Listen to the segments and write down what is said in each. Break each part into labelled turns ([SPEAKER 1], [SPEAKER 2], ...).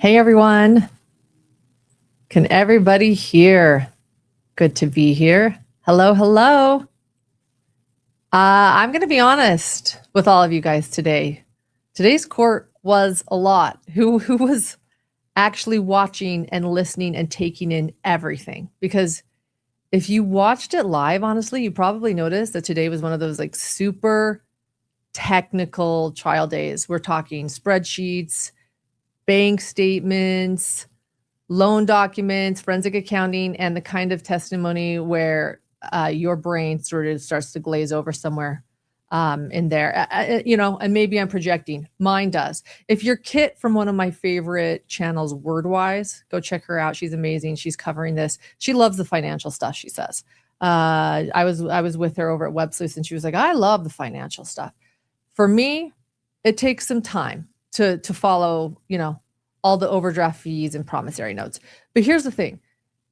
[SPEAKER 1] Hey everyone, can everybody hear? Good to be here. Hello, hello. I'm going to be honest with all of you guys today. Today's court was a lot. Who was actually watching and listening and taking in everything? Because if you watched it live, honestly, you probably noticed that today was one of those like super technical trial days. We're talking spreadsheets, bank statements, loan documents, forensic accounting, and the kind of testimony where your brain sort of starts to glaze over somewhere in there. And maybe I'm projecting. Mine does. If you're Kit from one of my favorite channels, Wordwise, go check her out. She's amazing. She's covering this. She loves the financial stuff, she says. I was with her over at WebSleuth, and she was like, I love the financial stuff. For me, it takes some time to follow, all the overdraft fees and promissory notes. But here's the thing.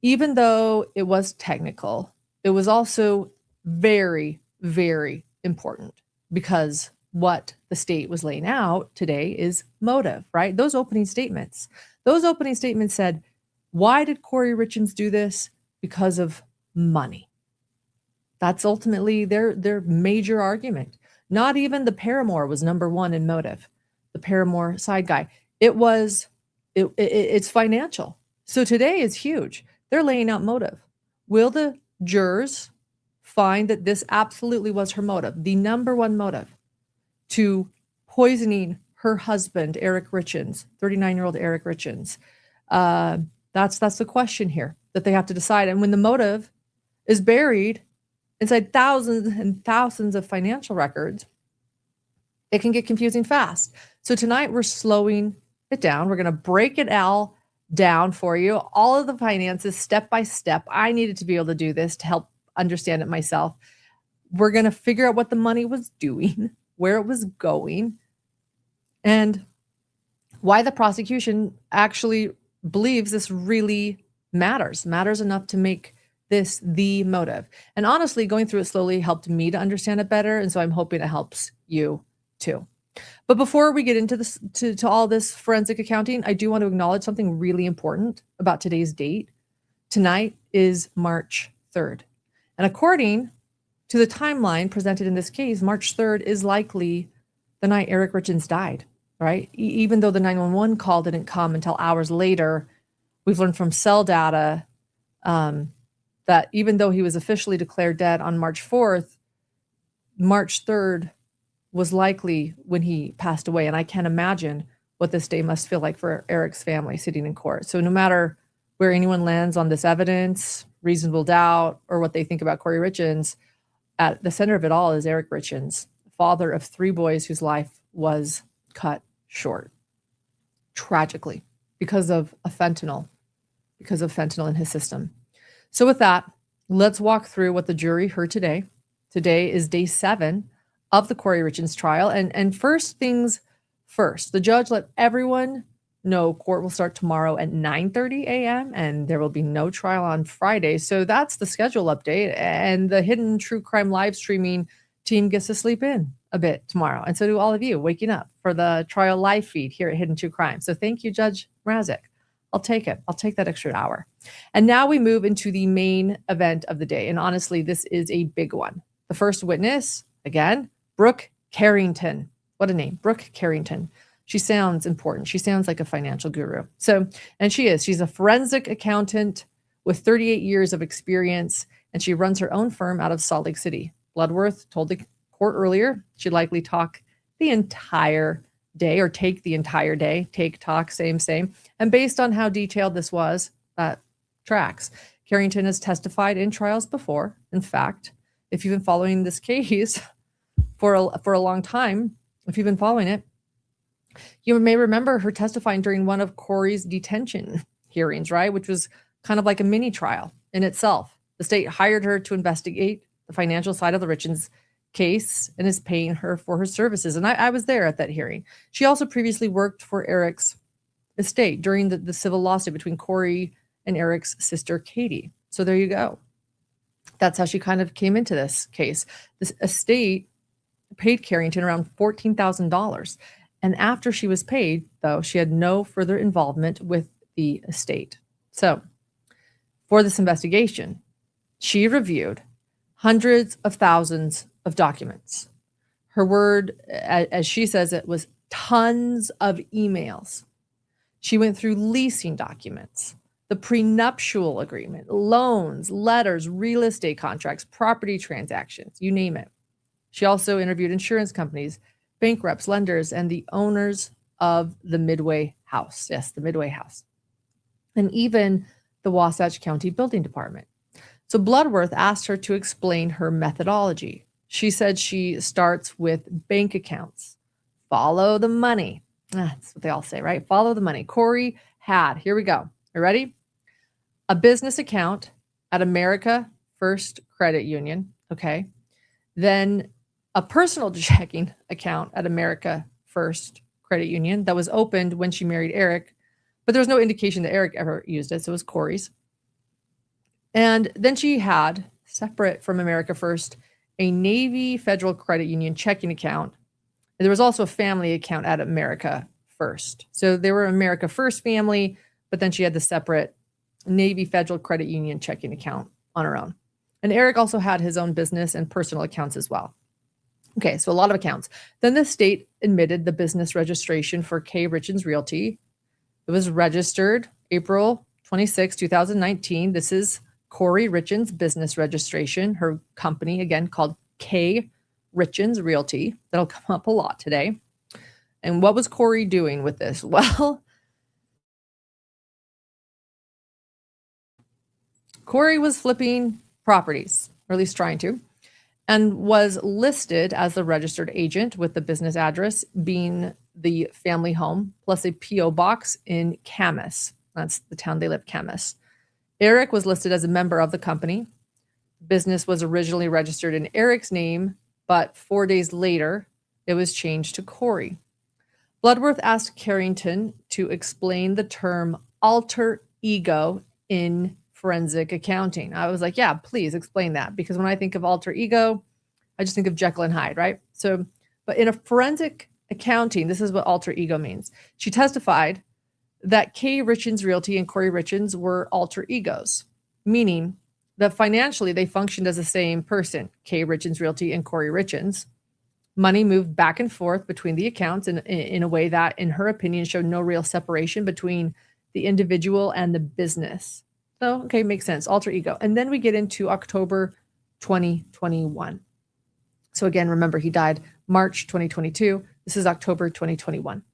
[SPEAKER 1] Even though it was technical, it was also very, very important, because what the state was laying out today is motive, right? Those opening statements said, why did Kouri Richins do this? Because of money. That's ultimately their major argument. Not even the paramour was number one in motive, the paramour side guy. It's financial. So today is huge. They're laying out motive. Will the jurors find that this absolutely was her motive, the number one motive, to poisoning her husband, Eric Richins, 39-year-old Eric Richins? That's the question here that they have to decide. And when the motive is buried inside thousands and thousands of financial records, it can get confusing fast. So tonight we're slowing it down. We're going to break it all down for you, all of the finances step by step. I needed to be able to do this to help understand it myself. We're going to figure out what the money was doing, where it was going, and why the prosecution actually believes this really matters enough to make this the motive. And honestly, going through it slowly helped me to understand it better. And so I'm hoping it helps you too. But before we get into this, to all this forensic accounting, I do want to acknowledge something really important about today's date. Tonight is March 3rd. And according to the timeline presented in this case, March 3rd is likely the night Eric Richins died, right? Even though the 911 call didn't come until hours later, we've learned from cell data that even though he was officially declared dead on March 4th, March 3rd was likely when he passed away. And I can't imagine what this day must feel like for Eric's family sitting in court. So no matter where anyone lands on this evidence, reasonable doubt, or what they think about Kouri Richins, at the center of it all is Eric Richins, father of 3 boys whose life was cut short, tragically, because of fentanyl in his system. So with that, let's walk through what the jury heard today. Today is day 7 of the Kouri Richins trial. And first things first, the judge let everyone know court will start tomorrow at 9:30 a.m. and there will be no trial on Friday. So that's the schedule update. And the Hidden True Crime live streaming team gets to sleep in a bit tomorrow. And so do all of you waking up for the trial live feed here at Hidden True Crime. So thank you, Judge Mrazek. I'll take it. I'll take that extra hour. And now we move into the main event of the day. And honestly, this is a big one. The first witness, again, Brooke Carrington. What a name, Brooke Carrington. She sounds important. She sounds like a financial guru. And she is. She's a forensic accountant with 38 years of experience, and she runs her own firm out of Salt Lake City. Bloodworth told the court earlier she'd likely talk the entire day, or take the entire day. Take, talk, same. And based on how detailed this was, that tracks. Carrington has testified in trials before. In fact, if you've been following this case for a long time, if you've been following it, you may remember her testifying during one of Kouri's detention hearings, right? Which was kind of like a mini trial in itself. The state hired her to investigate the financial side of the Richins case and is paying her for her services. And I was there at that hearing. She also previously worked for Eric's estate during the civil lawsuit between Kouri and Eric's sister, Katie. So there you go. That's how she kind of came into this case. This estate paid Carrington around $14,000. And after she was paid, though, she had no further involvement with the estate. So, for this investigation, she reviewed hundreds of thousands of documents. Her word, as she says it, was tons of emails. She went through leasing documents, the prenuptial agreement, loans, letters, real estate contracts, property transactions, you name it. She also interviewed insurance companies, bank reps, lenders, and the owners of the Midway House. Yes, the Midway House. And even the Wasatch County Building Department. So Bloodworth asked her to explain her methodology. She said she starts with bank accounts. Follow the money. That's what they all say, right? Follow the money. Kouri had, here we go. You ready? A business account at America First Credit Union. Okay. Then a personal checking account at America First Credit Union that was opened when she married Eric, but there was no indication that Eric ever used it. So it was Kouri's. And then she had, separate from America First, a Navy Federal Credit Union checking account. And there was also a family account at America First. So they were America First family, but then she had the separate Navy Federal Credit Union checking account on her own. And Eric also had his own business and personal accounts as well. Okay, so a lot of accounts. Then the state admitted the business registration for Kouri Richins Realty. It was registered April 26, 2019. This is Kouri Richins business registration, her company, again, called Kouri Richins Realty. That'll come up a lot today. And what was Kouri doing with this? Well, Kouri was flipping properties, or at least trying to, and was listed as the registered agent with the business address being the family home, plus a P.O. box in Camas. That's the town they live, Camas. Eric was listed as a member of the company. Business was originally registered in Eric's name, but 4 days later, it was changed to Kouri. Bloodworth asked Carrington to explain the term alter ego in forensic accounting. I was like, yeah, please explain that. Because when I think of alter ego, I just think of Jekyll and Hyde, right? So, but in a forensic accounting, this is what alter ego means. She testified that Kouri Richins Realty and Kouri Richins were alter egos, meaning that financially they functioned as the same person, Kouri Richins Realty and Kouri Richins. Money moved back and forth between the accounts in a way that, in her opinion, showed no real separation between the individual and the business. So, okay, makes sense, alter ego. And then we get into October 2021. So again, remember, he died March 2022. This is October 2021.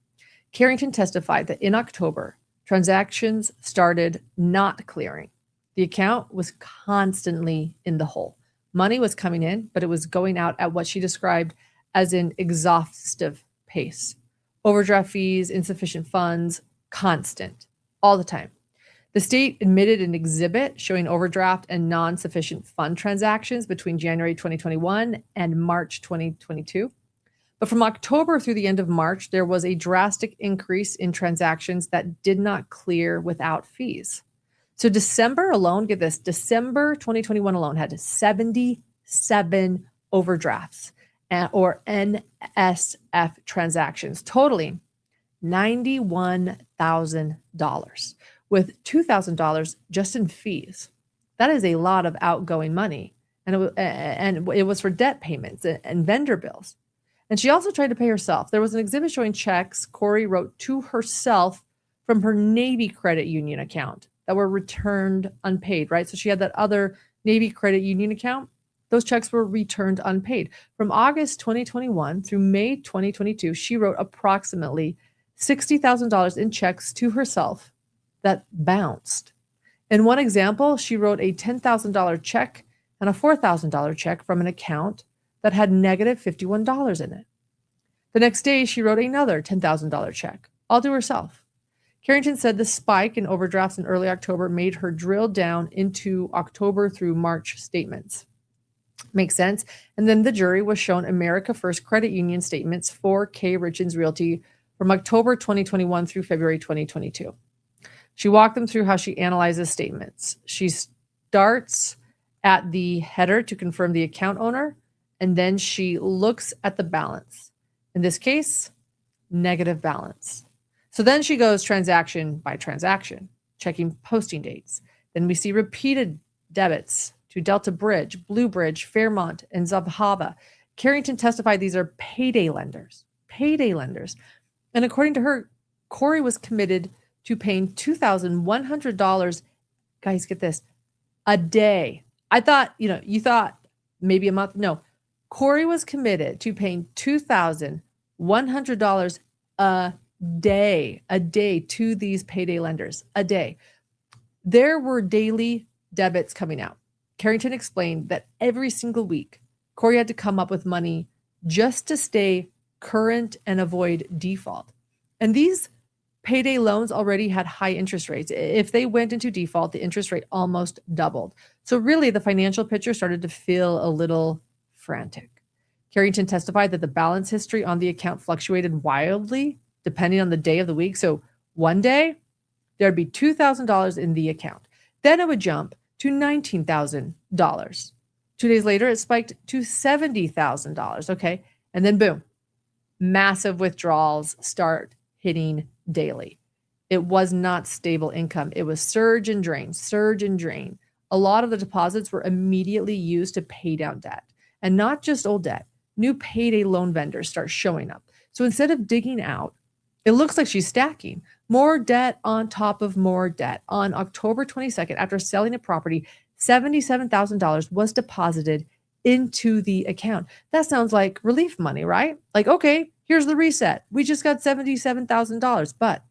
[SPEAKER 1] Carrington testified that in October, transactions started not clearing. The account was constantly in the hole. Money was coming in, but it was going out at what she described as an exhaustive pace. Overdraft fees, insufficient funds, constant, all the time. The state admitted an exhibit showing overdraft and non-sufficient fund transactions between January 2021 and March 2022. But from October through the end of March, there was a drastic increase in transactions that did not clear without fees. So December alone, get this, December 2021 alone had 77 overdrafts or NSF transactions, totaling $91,000, with $2,000 just in fees. That is a lot of outgoing money. And it was for debt payments and vendor bills. And she also tried to pay herself. There was an exhibit showing checks Kouri wrote to herself from her Navy credit union account that were returned unpaid, right? So she had that other Navy credit union account. Those checks were returned unpaid. From August 2021 through May 2022, she wrote approximately $60,000 in checks to herself that bounced. In one example, she wrote a $10,000 check and a $4,000 check from an account that had negative $51 in it. The next day, she wrote another $10,000 check, all to herself. Carrington said the spike in overdrafts in early October made her drill down into October through March statements. Makes sense. And then the jury was shown America First Credit Union statements for Kouri Richins Realty from October 2021 through February 2022. She walked them through how she analyzes statements. She starts at the header to confirm the account owner, and then she looks at the balance. In this case, negative balance. So then she goes transaction by transaction, checking posting dates. Then we see repeated debits to Delta Bridge, Blue Bridge, Fairmont, and Zabhava. Carrington testified these are payday lenders. Payday lenders. And according to her, Kouri was committed to paying $2,100, guys, get this, a day. I thought, you thought maybe a month. No, Kouri was committed to paying $2,100 a day to these payday lenders, a day. There were daily debits coming out. Carrington explained that every single week, Kouri had to come up with money just to stay current and avoid default. And these payday loans already had high interest rates. If they went into default, the interest rate almost doubled. So really, the financial picture started to feel a little frantic. Carrington testified that the balance history on the account fluctuated wildly depending on the day of the week. So one day, there'd be $2,000 in the account. Then it would jump to $19,000. 2 days later, it spiked to $70,000. Okay. And then boom, massive withdrawals start hitting daily. It was not stable income. It was surge and drain, surge and drain. A lot of the deposits were immediately used to pay down debt, and not just old debt. New payday loan vendors start showing up. So instead of digging out, it looks like she's stacking more debt on top of more debt. On October 22nd, after selling a property, $77,000 was deposited into the account. That sounds like relief money, right? Like, okay, here's the reset. We just got $77,000. But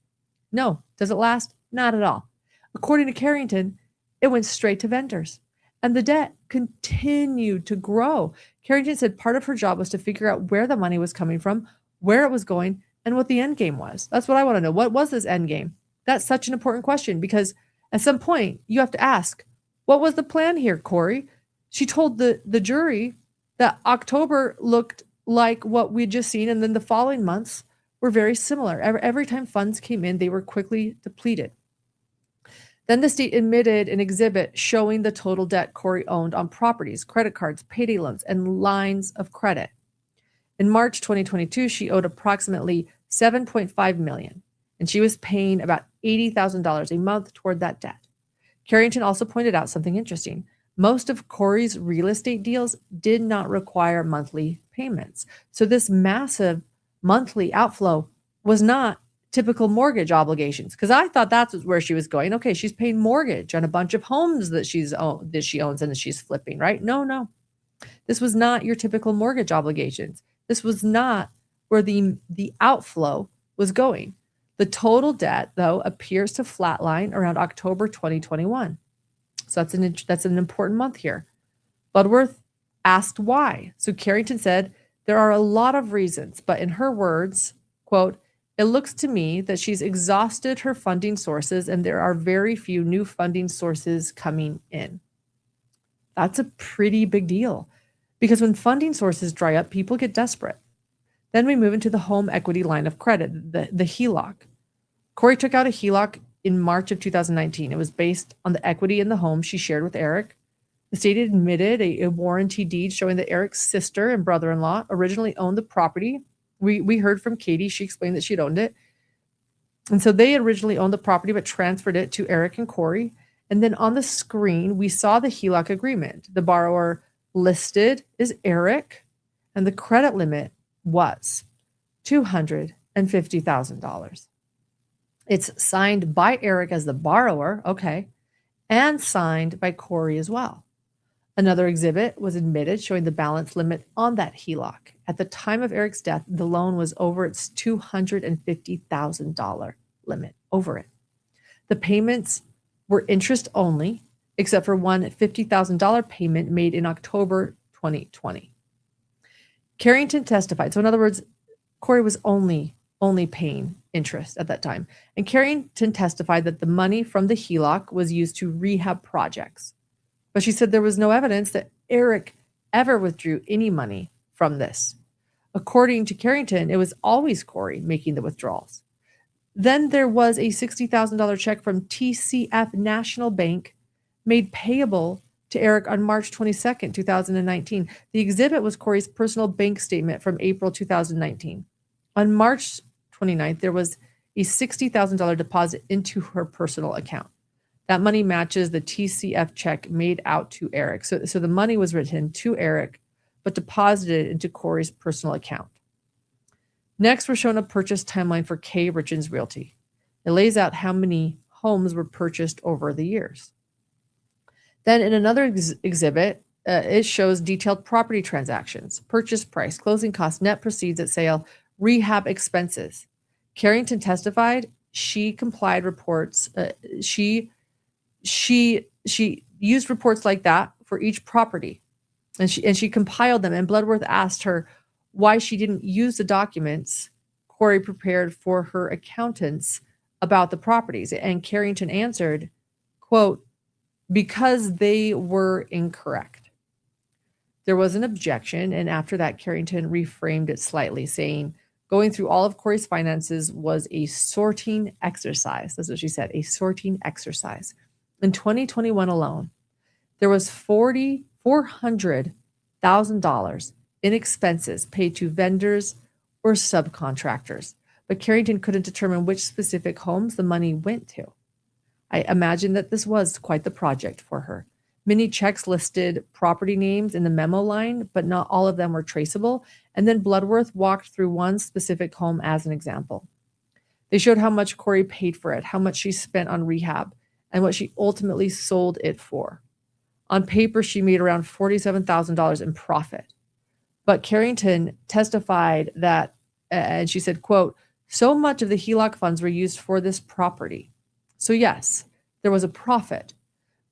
[SPEAKER 1] no, does it last? Not at all. According to Carrington, it went straight to vendors, and the debt continued to grow. Carrington said part of her job was to figure out where the money was coming from, where it was going, and what the end game was. That's what I want to know. What was this end game? That's such an important question, because at some point you have to ask, what was the plan here, Kouri? She told the jury that October looked like what we'd just seen, and then the following months were very similar. Every time funds came in, they were quickly depleted. Then the state admitted an exhibit showing the total debt Kouri owned on properties, credit cards, payday loans, and lines of credit. In March 2022, she owed approximately $7.5 million, and she was paying about $80,000 a month toward that debt. Carrington also pointed out something interesting. Most of Kouri's real estate deals did not require monthly payments. So this massive monthly outflow was not typical mortgage obligations, because I thought that's where she was going. Okay, she's paying mortgage on a bunch of homes that she owns and that she's flipping, right? No. This was not your typical mortgage obligations. This was not where the outflow was going. The total debt, though, appears to flatline around October 2021. So that's an important month here. Bloodworth asked why. So Carrington said, there are a lot of reasons, but in her words, quote, it looks to me that she's exhausted her funding sources and there are very few new funding sources coming in. That's a pretty big deal, because when funding sources dry up, people get desperate. Then we move into the home equity line of credit, the HELOC. Kouri took out a HELOC in March of 2019. It was based on the equity in the home she shared with Eric. The state admitted a warranty deed showing that Eric's sister and brother-in-law originally owned the property. We heard from Katie. She explained that she'd owned it. And so they originally owned the property but transferred it to Eric and Kouri. And then on the screen, we saw the HELOC agreement. The borrower listed is Eric, and the credit limit was $250,000. It's signed by Eric as the borrower, okay, and signed by Kouri as well. Another exhibit was admitted showing the balance limit on that HELOC. At the time of Eric's death, the loan was over its $250,000 limit, over it. The payments were interest only, except for one $50,000 payment made in October 2020. Carrington testified. So in other words, Kouri was only paying interest at that time. And Carrington testified that the money from the HELOC was used to rehab projects. But she said there was no evidence that Eric ever withdrew any money from this. According to Carrington, it was always Kouri making the withdrawals. Then there was a $60,000 check from TCF National Bank made payable to Eric on March 22nd, 2019. The exhibit was Kouri's personal bank statement from April 2019. On March 29th, there was a $60,000 deposit into her personal account. That money matches the TCF check made out to Eric. So the money was written to Eric, but deposited into Kouri's personal account. Next, we're shown a purchase timeline for K. Richins Realty. It lays out how many homes were purchased over the years. Then in another exhibit, it shows detailed property transactions, purchase price, closing costs, net proceeds at sale, rehab expenses. Carrington testified she complied reports. She used reports like that for each property, and she compiled them. And Bloodworth asked her why she didn't use the documents Kouri prepared for her accountants about the properties. And Carrington answered, quote, because they were incorrect. There was an objection, and after that, Carrington reframed it slightly, saying, going through all of Kouri's finances was a sorting exercise. That's what she said, a sorting exercise. In 2021 alone, there was $400,000 in expenses paid to vendors or subcontractors, but Carrington couldn't determine which specific homes the money went to. I imagine that this was quite the project for her. Many checks listed property names in the memo line, but not all of them were traceable. And then Bloodworth walked through one specific home as an example. They showed how much Kouri paid for it, how much she spent on rehab, and what she ultimately sold it for. On paper, she made around $47,000 in profit. But Carrington testified that, and she said, quote, so much of the HELOC funds were used for this property. So yes, there was a profit.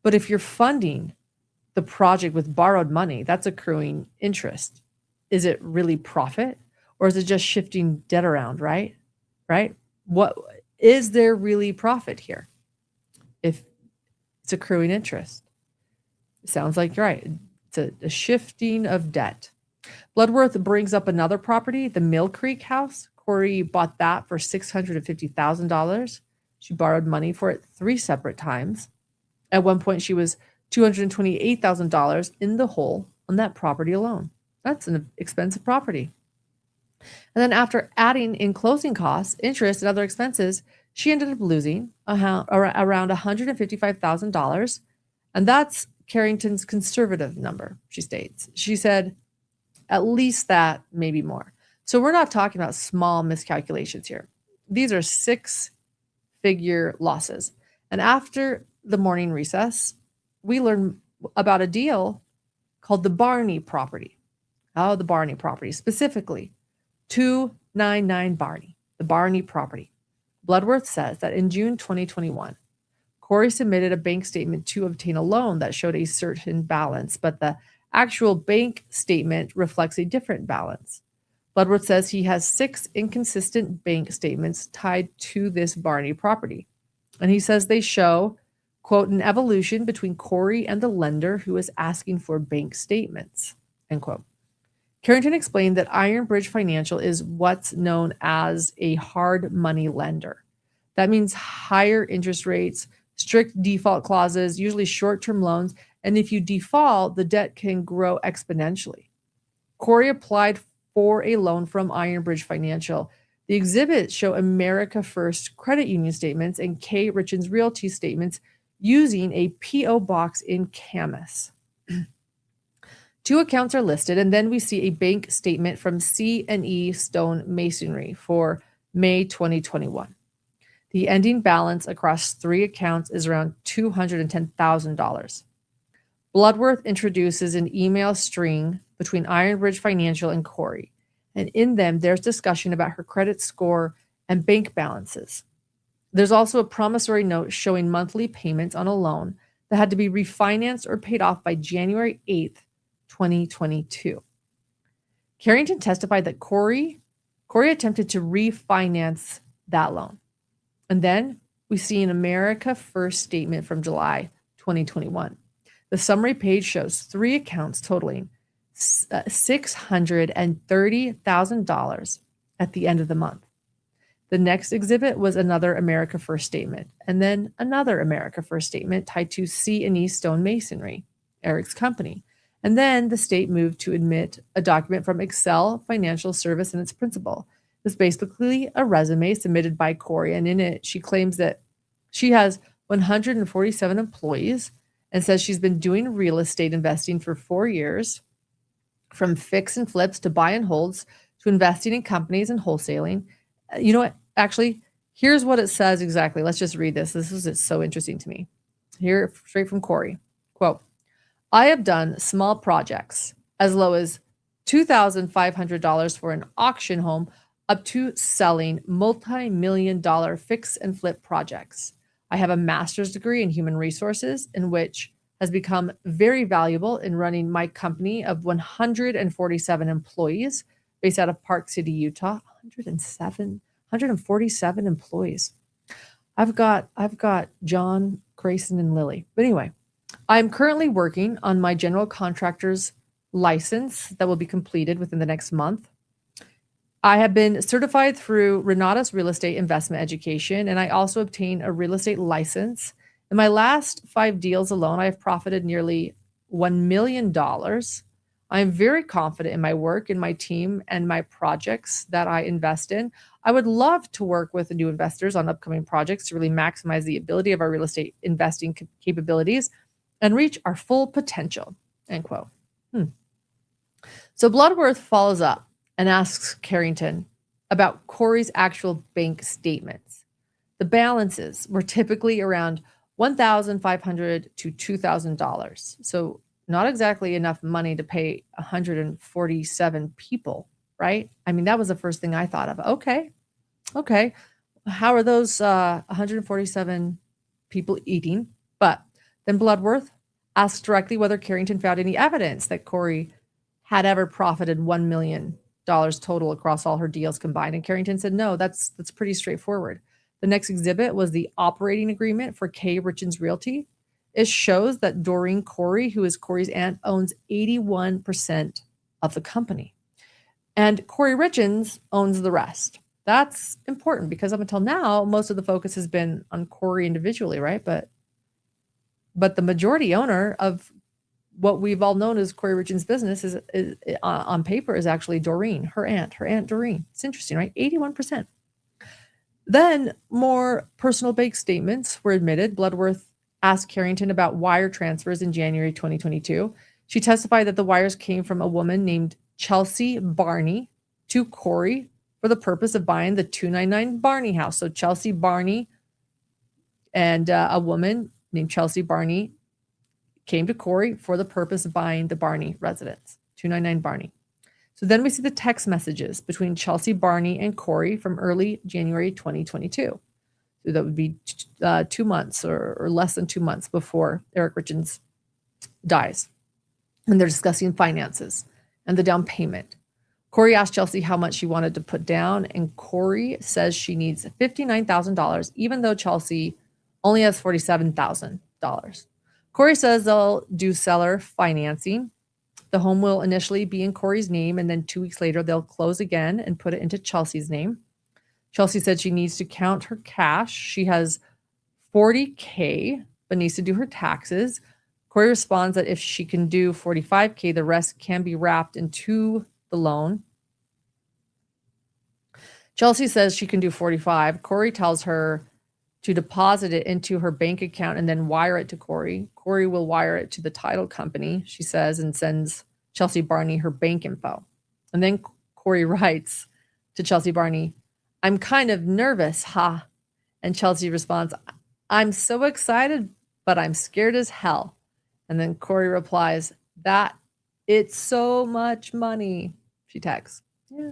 [SPEAKER 1] But if you're funding the project with borrowed money, that's accruing interest. Is it really profit, or is it just shifting debt around, right? Right? What is there really profit here if it's accruing interest? It sounds like you're right. It's a shifting of debt. Bloodworth brings up another property, the Mill Creek house. Kouri bought that for $650,000. She borrowed money for it 3 separate times. At one point, she was $228,000 in the hole on that property alone. That's an expensive property. And then after adding in closing costs, interest, and other expenses, she ended up losing around $155,000. And that's Carrington's conservative number, she states. She said, at least that, maybe more. So we're not talking about small miscalculations here. These are 6-figure losses. And after the morning recess, we learned about a deal called the Barney property. Oh, the Barney property, specifically 299 Barney, the Barney property. Bloodworth says that in June 2021, Kouri submitted a bank statement to obtain a loan that showed a certain balance, but the actual bank statement reflects a different balance. Bloodworth says he has 6 inconsistent bank statements tied to this Barney property. And he says they show, quote, an evolution between Kouri and the lender who is asking for bank statements, end quote. Carrington explained that Iron Bridge Financial is what's known as a hard money lender. That means higher interest rates, strict default clauses, usually short-term loans, and if you default, the debt can grow exponentially. Kouri applied for a loan from Iron Bridge Financial. The exhibits show America First credit union statements and K. Richins Realty statements using a P.O. box in Camas. 2 accounts are listed, and then we see a bank statement from C&E Stone Masonry for May 2021. The ending balance across 3 accounts is around $210,000. Bloodworth introduces an email string between Iron Bridge Financial and Kouri, and in them there's discussion about her credit score and bank balances. There's also a promissory note showing monthly payments on a loan that had to be refinanced or paid off by January 8th, 2022. Carrington testified that Kouri attempted to refinance that loan. And then we see an America First statement from July 2021. The summary page shows 3 accounts totaling $630,000 at the end of the month. The next exhibit was another America First statement, and then another America First statement tied to C&E Stone Masonry, Eric's company. And then the state moved to admit a document from Excel Financial Service and its principal. It's basically a resume submitted by Kouri, and in it, she claims that she has 147 employees and says she's been doing real estate investing for 4 years, from fix and flips to buy and holds to investing in companies and wholesaling. You know what? Actually, here's what it says exactly. Let's just read this. This is so interesting to me. Here, straight from Kouri. Quote, I have done small projects as low as $2,500 for an auction home up to selling multi-million-dollar fix and flip projects. I have a master's degree in human resources, in which has become very valuable in running my company of 147 employees based out of Park City, Utah. 147 employees. I've got John, Grayson, and Lily. But anyway, I'm currently working on my general contractor's license that will be completed within the next month. I have been certified through Renata's Real Estate Investment Education, and I also obtained a real estate license. In my last 5 deals alone, I have profited nearly $1 million. I am very confident in my work, in my team, and my projects that I invest in. I would love to work with new investors on upcoming projects to really maximize the ability of our real estate investing capabilities and reach our full potential, end quote. So Bloodworth follows up and asks Carrington about Kouri's actual bank statements. The balances were typically around $1,500 to $2,000. So not exactly enough money to pay 147 people, right? I mean, that was the first thing I thought of. Okay. How are those 147 people eating? But then Bloodworth asked directly whether Carrington found any evidence that Kouri had ever profited $1 million total across all her deals combined. And Carrington said, no, that's pretty straightforward. The next exhibit was the operating agreement for Kouri Richins Realty. It shows that Doreen Kouri, who is Kouri's aunt, owns 81% of the company. And Kouri Richins owns the rest. That's important because up until now, most of the focus has been on Kouri individually, right? But the majority owner of what we've all known as Kouri Richins' business is on paper is actually Doreen, her aunt Doreen. It's interesting, right? 81%. Then more personal bank statements were admitted. Bloodworth asked Carrington about wire transfers in January 2022. She testified that the wires came from a woman named Chelsea Barney to Kouri for the purpose of buying the 299 Barney house. So Chelsea Barney and a woman named Chelsea Barney came to Kouri for the purpose of buying the Barney residence, 299 Barney. So then we see the text messages between Chelsea Barney and Kouri from early January 2022. So that would be 2 months or less than 2 months before Eric Richins dies. And they're discussing finances and the down payment. Kouri asked Chelsea how much she wanted to put down, and Kouri says she needs $59,000, even though Chelsea only has $47,000. Kouri says they'll do seller financing. The home will initially be in Kouri's name, and then 2 weeks later, they'll close again and put it into Chelsea's name. Chelsea said she needs to count her cash. She has $40K, but needs to do her taxes. Kouri responds that if she can do $45K, the rest can be wrapped into the loan. Chelsea says she can do $45. Kouri tells her to deposit it into her bank account and then wire it to Kouri. Kouri will wire it to the title company, she says, and sends Chelsea Barney her bank info. And then Kouri writes to Chelsea Barney, I'm kind of nervous, ha. And Chelsea responds, I'm so excited, but I'm scared as hell. And then Kouri replies, that it's so much money, she texts. Yeah.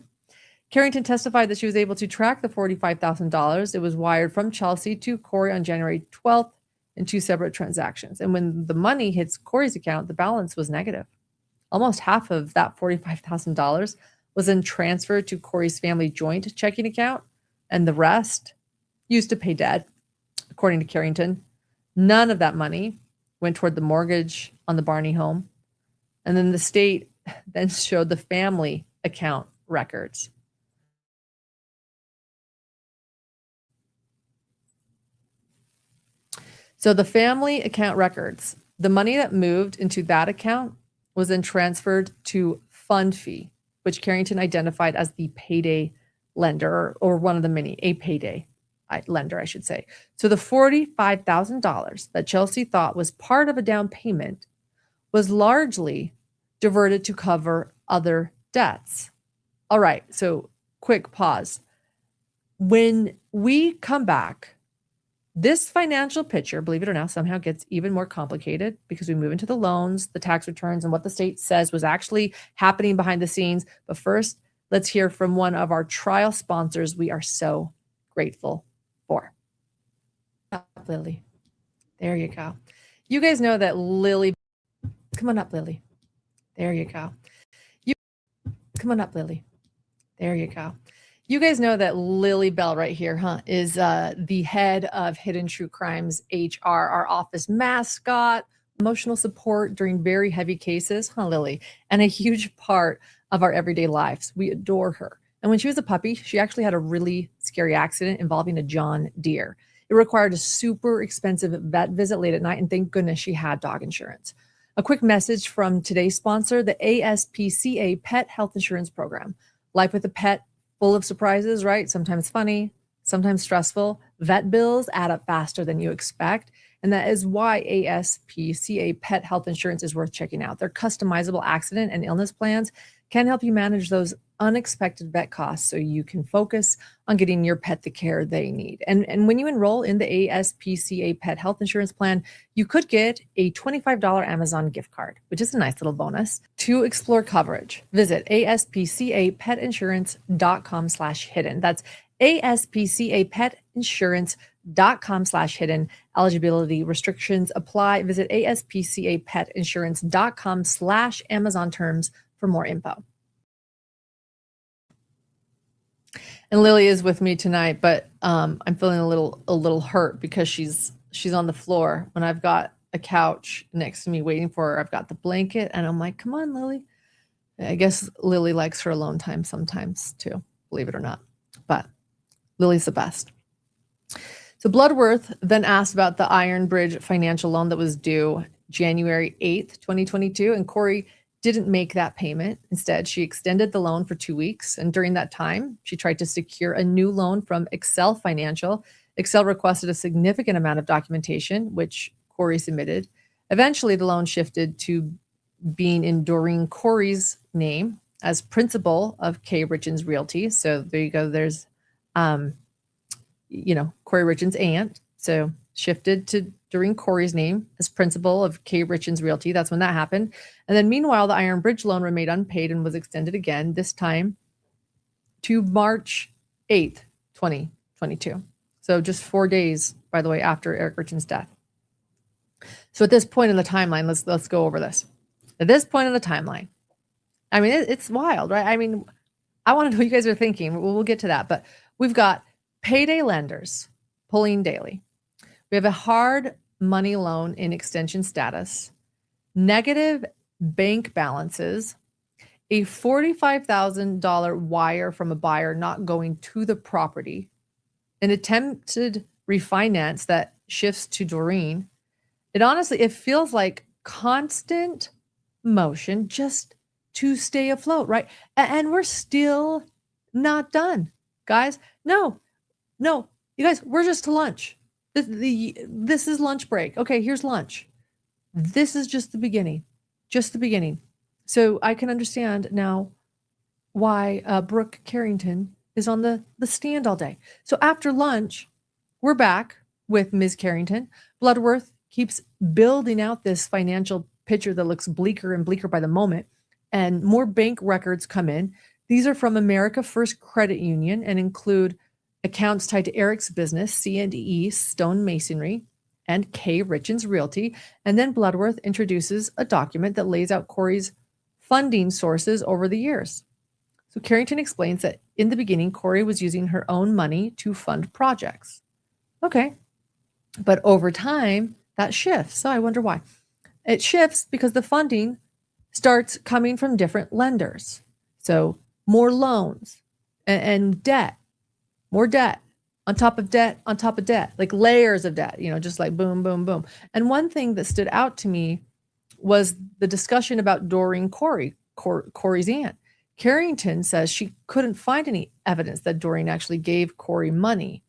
[SPEAKER 1] Carrington testified that she was able to track the $45,000. It was wired from Chelsea to Kouri on January 12th in 2 separate transactions. And when the money hits Kouri's account, the balance was negative. Almost half of that $45,000 was then transferred to Kouri's family joint checking account, and the rest used to pay debt, according to Carrington. None of that money went toward the mortgage on the Barney home. And then the state then showed the family account records. So the family account records, the money that moved into that account was then transferred to fund fee, which Carrington identified as the Payday lender, or one of the many, a payday lender, I should say. So the $45,000 that Chelsea thought was part of a down payment was largely diverted to cover other debts. All right, so quick pause. When we come back, this financial picture, believe it or not, somehow gets even more complicated because we move into the loans, the tax returns, and what the state says was actually happening behind the scenes. But first, let's hear from one of our trial sponsors we are so grateful for. Lily. There you go. You guys know that Lily. Come on up, Lily. There you go. Come on up, Lily. There you go. You guys know that Lily Bell right here, is the head of Hidden True Crimes HR, our office mascot, emotional support during very heavy cases, Lily, and a huge part of our everyday lives. We adore her. And when she was a puppy, she actually had a really scary accident involving a John Deere. It required a super expensive vet visit late at night, and thank goodness she had dog insurance. A quick message from today's sponsor, the ASPCA Pet Health Insurance Program. Life with a pet, full of surprises, right? Sometimes funny, sometimes stressful. Vet bills add up faster than you expect. And that is why ASPCA Pet Health Insurance is worth checking out. Their customizable accident and illness plans can help you manage those unexpected vet costs so you can focus on getting your pet the care they need. And when you enroll in the ASPCA Pet Health Insurance Plan, you could get a $25 Amazon gift card, which is a nice little bonus. To explore coverage, visit aspcapetinsurance.com/hidden. That's aspcapetinsurance.com/hidden. Eligibility restrictions apply. Visit aspcapetinsurance.com/Amazon terms for more info. And Lily is with me tonight, but I'm feeling a little hurt because she's on the floor when I've got a couch next to me waiting for her. I've got the blanket, and I'm like, come on, Lily. I guess Lily likes her alone time sometimes too, believe it or not. But Lily's the best. So Bloodworth then asked about the Iron Bridge financial loan that was due January 8th, 2022, and Kouri didn't make that payment. Instead, she extended the loan for 2 weeks. And during that time, she tried to secure a new loan from Excel Financial. Excel requested a significant amount of documentation, which Kouri submitted. Eventually, the loan shifted to being in Doreen Kouri's name as principal of Kouri Richins Realty. So there you go. There's, Kouri Richins' aunt. So shifted to Doreen Kouri's name as principal of Kouri Richins Realty. That's when that happened. And then meanwhile, the Iron Bridge loan remained unpaid and was extended again, this time to March 8th, 2022. So just 4 days, by the way, after Eric Richins' death. So at this point in the timeline, let's go over this. At this point in the timeline, I mean, it's wild, right? I mean, I want to know what you guys are thinking. We'll get to that. But we've got payday lenders pulling daily. We have a hard money loan in extension status, negative bank balances, a $45,000 wire from a buyer not going to the property, an attempted refinance that shifts to Doreen. It feels like constant motion just to stay afloat, right? And we're still not done, guys. No, you guys, we're just to lunch. This is lunch break. Okay, here's lunch. This is just the beginning. So I can understand now why Brooke Carrington is on the stand all day. So after lunch, we're back with Ms. Carrington. Bloodworth keeps building out this financial picture that looks bleaker and bleaker by the moment, and more bank records come in. These are from America First Credit Union and include accounts tied to Eric's business, C&E Stone Masonry, and Kouri Richins Realty. And then Bloodworth introduces a document that lays out Kouri's funding sources over the years. So Carrington explains that in the beginning, Kouri was using her own money to fund projects. Okay. But over time, that shifts. So I wonder why. It shifts because the funding starts coming from different lenders. So more loans and debt. More debt on top of debt on top of debt, like layers of debt, just like boom, boom, boom. And one thing that stood out to me was the discussion about Doreen Kouri's aunt. Carrington says she couldn't find any evidence that Doreen actually gave Kouri money.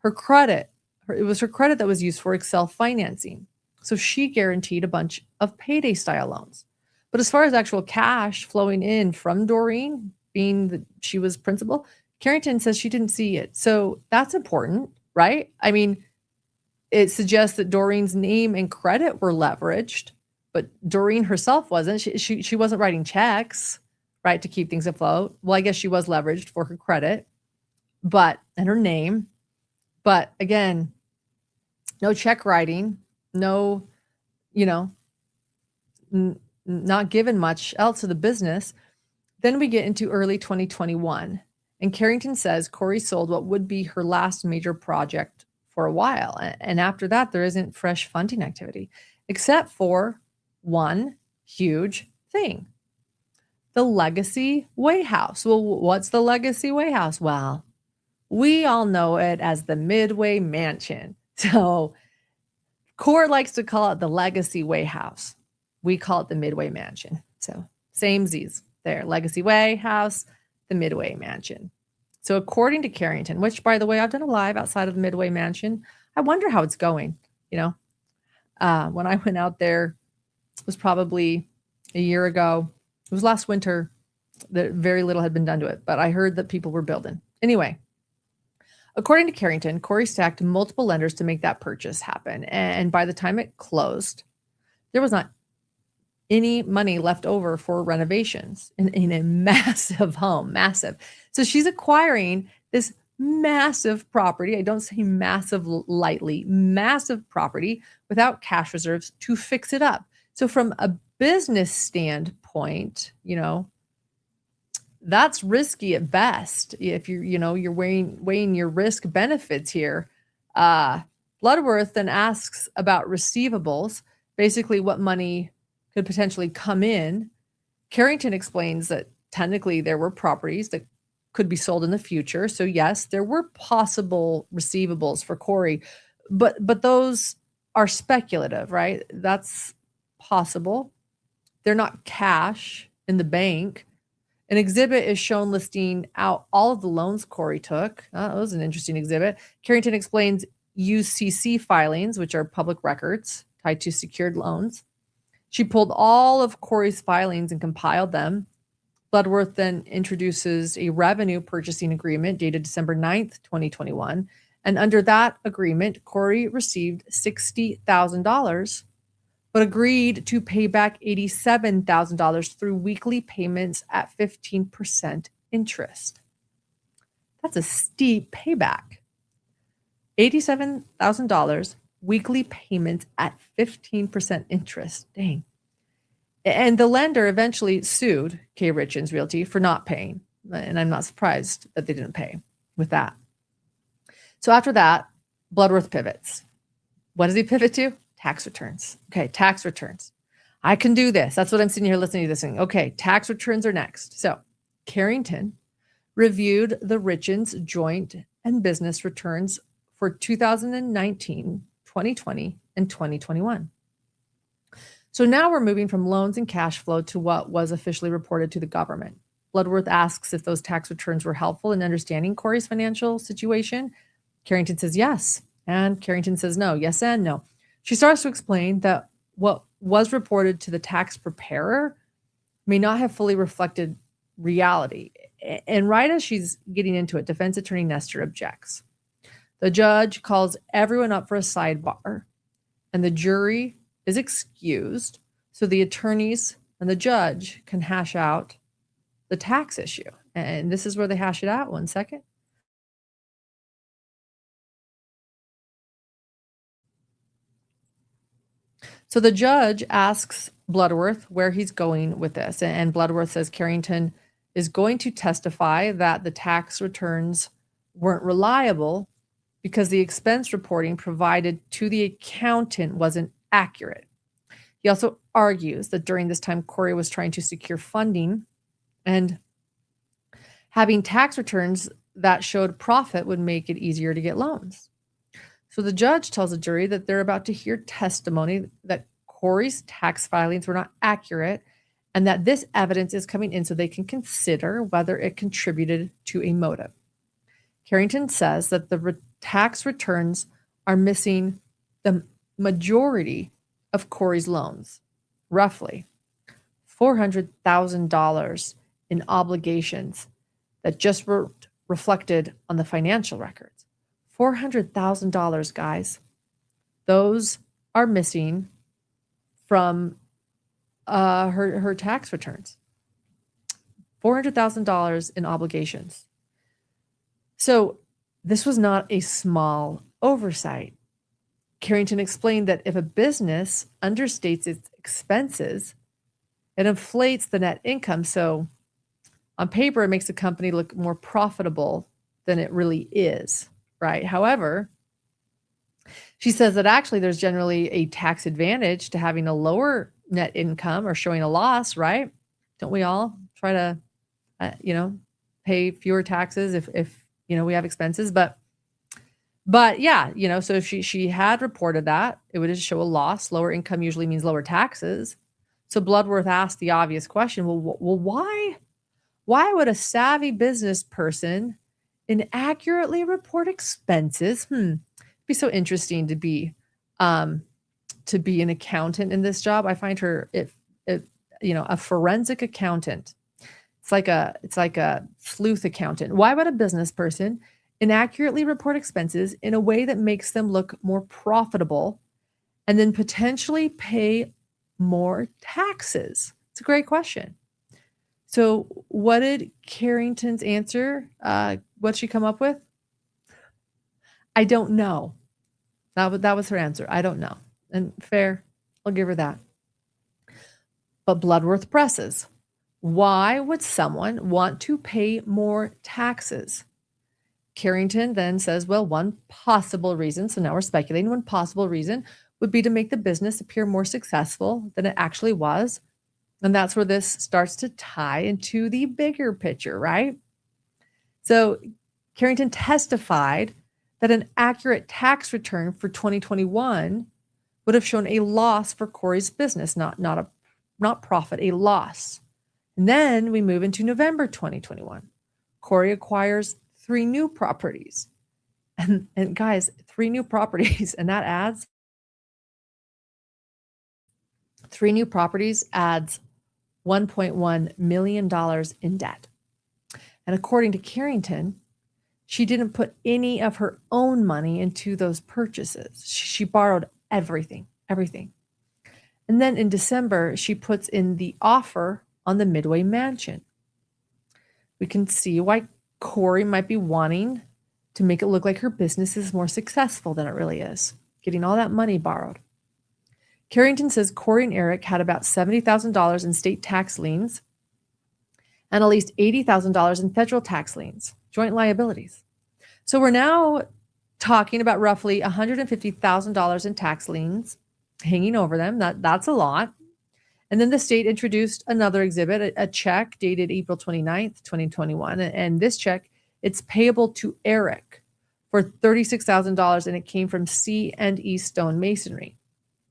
[SPEAKER 1] It was her credit that was used for Excel financing. So she guaranteed a bunch of payday style loans. But as far as actual cash flowing in from Doreen, being that she was principal, Carrington says she didn't see it. So that's important, right? I mean, it suggests that Doreen's name and credit were leveraged, but Doreen herself wasn't. She wasn't writing checks, right, to keep things afloat. Well, I guess she was leveraged for her credit, and her name. But again, no check writing, no, not given much else to the business. Then we get into early 2021, and Carrington says Kouri sold what would be her last major project for a while. And after that, there isn't fresh funding activity, except for one huge thing: the Legacy Way House. Well, what's the Legacy Way House? Well, we all know it as the Midway Mansion. So Court likes to call it the Legacy Way House. We call it the Midway Mansion. So same Z's there. Legacy Way House, the Midway Mansion. So according to Carrington, which, by the way, I've done a live outside of the Midway Mansion. I wonder how it's going. When I went out there, it was probably a year ago. It was last winter. Very little had been done to it, but I heard that people were building. Anyway, according to Carrington, Kouri stacked multiple lenders to make that purchase happen. And by the time it closed, there was not any money left over for renovations in a massive home, massive. So she's acquiring this massive property. I don't say massive lightly, massive property without cash reserves to fix it up. So from a business standpoint, that's risky at best. If you're weighing your risk benefits here. Bloodworth then asks about receivables, basically what money could potentially come in. Carrington explains that technically there were properties that could be sold in the future. So yes, there were possible receivables for Kouri, but those are speculative, right? That's possible. They're not cash in the bank. An exhibit is shown listing out all of the loans Kouri took. That was an interesting exhibit. Carrington explains UCC filings, which are public records tied to secured loans. She pulled all of Kouri's filings and compiled them. Bloodworth then introduces a revenue purchasing agreement dated December 9th, 2021. And under that agreement, Kouri received $60,000, but agreed to pay back $87,000 through weekly payments at 15% interest. That's a steep payback. $87,000 weekly payments at 15% interest. Dang. And the lender eventually sued Kouri Richins Realty for not paying. And I'm not surprised that they didn't pay with that. So after that, Bloodworth pivots. What does he pivot to? Tax returns. Okay, tax returns. I can do this. That's what I'm sitting here listening to this thing. Okay, tax returns are next. So Carrington reviewed the Richins joint and business returns for 2019, 2020, and 2021. So now we're moving from loans and cash flow to what was officially reported to the government. Bloodworth asks if those tax returns were helpful in understanding Kouri's financial situation. Carrington says yes, and Carrington says no. Yes and no. She starts to explain that what was reported to the tax preparer may not have fully reflected reality. And right as she's getting into it, defense attorney Nestor objects. The judge calls everyone up for a sidebar, and the jury is excused so the attorneys and the judge can hash out the tax issue. And this is where they hash it out. 1 second. So the judge asks Bloodworth where he's going with this. And Bloodworth says Carrington is going to testify that the tax returns weren't reliable because the expense reporting provided to the accountant wasn't accurate. He also argues that during this time, Kouri was trying to secure funding, and having tax returns that showed profit would make it easier to get loans. So the judge tells the jury that they're about to hear testimony that Kouri's tax filings were not accurate and that this evidence is coming in so they can consider whether it contributed to a motive. Carrington says that the tax returns are missing the majority of Kouri's loans, roughly $400,000 in obligations that just were reflected on the financial records. $400,000, guys. Those are missing from her tax returns. $400,000 in obligations. So this was not a small oversight. Carrington explained that if a business understates its expenses, it inflates the net income. So on paper, it makes the company look more profitable than it really is, right? However, she says that actually there's generally a tax advantage to having a lower net income or showing a loss, right? Don't we all try to, pay fewer taxes if we have expenses? But yeah, so if she had reported that, it would just show a loss. Lower income usually means lower taxes. So Bloodworth asked the obvious question, well, why would a savvy business person inaccurately report expenses? Be so interesting to be an accountant in this job. I find her, a forensic accountant. It's like a sleuth accountant. Why would a business person inaccurately report expenses in a way that makes them look more profitable and then potentially pay more taxes? It's a great question. So what did Carrington's answer? What'd she come up with? I don't know. That was her answer. I don't know. And fair, I'll give her that. But Bloodworth presses. Why would someone want to pay more taxes? Carrington then says, well, one possible reason, so now we're speculating, one possible reason would be to make the business appear more successful than it actually was. And that's where this starts to tie into the bigger picture, right? So Carrington testified that an accurate tax return for 2021 would have shown a loss for Kouri's business, not profit, a loss. And then we move into November 2021. Kouri acquires 3 new properties. And guys, 3 new properties, and that adds 3 new properties adds $1.1 million in debt. And according to Carrington, she didn't put any of her own money into those purchases. She borrowed everything. And then in December, she puts in the offer on the Midway mansion. We can see why Kouri might be wanting to make it look like her business is more successful than it really is, getting all that money borrowed. Carrington says Kouri and Eric had about $70,000 in state tax liens and at least $80,000 in federal tax liens, joint liabilities. So we're now talking about roughly $150,000 in tax liens hanging over them. That's a lot. And then the state introduced another exhibit, a check dated April 29th, 2021. And this check, it's payable to Eric for $36,000, and it came from C&E Stone Masonry.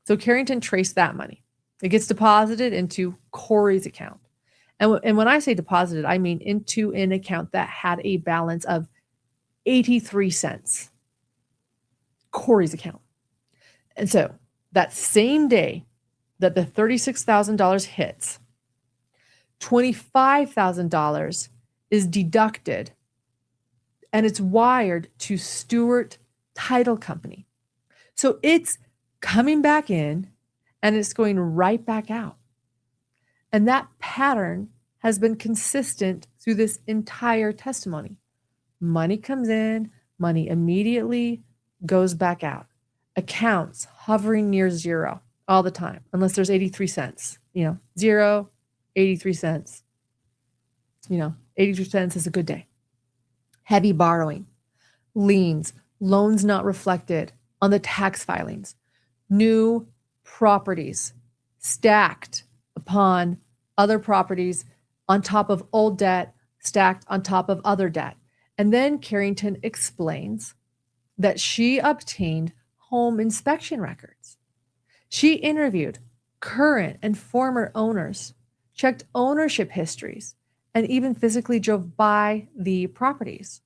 [SPEAKER 1] So Carrington traced that money. It gets deposited into Kouri's account. And when I say deposited, I mean into an account that had a balance of 83 cents. Kouri's account. And so that same day that the $36,000 hits, $25,000 is deducted and it's wired to Stewart Title Company. So it's coming back in and it's going right back out. And that pattern has been consistent through this entire testimony. Money comes in, money immediately goes back out. Accounts hovering near zero all the time, unless there's 83 cents. 0, 83 cents. 83 cents is a good day. Heavy borrowing, liens, loans not reflected on the tax filings, new properties stacked upon other properties on top of old debt, stacked on top of other debt. And then Carrington explains that she obtained home inspection records. She interviewed current and former owners checked ownership histories, and even physically drove by the properties.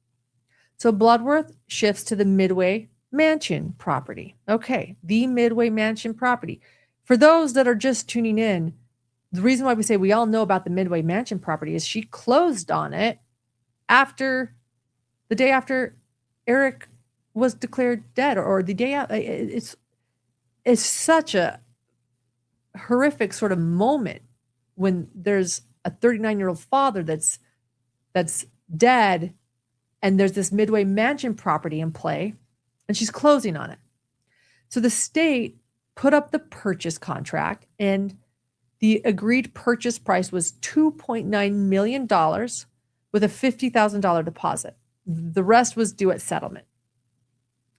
[SPEAKER 1] So Bloodworth shifts to the Midway Mansion property. Okay, the Midway Mansion property. For those that are just tuning in, the reason why we say we all know about the Midway Mansion property is she closed on it after the day after Eric was declared dead, or the day out. It's such a horrific sort of moment when there's a 39-year-old father that's dead, and there's this Midway Mansion property in play, and she's closing on it. So the state put up the purchase contract, and the agreed purchase price was $2.9 million with a $50,000 deposit. The rest was due at settlement.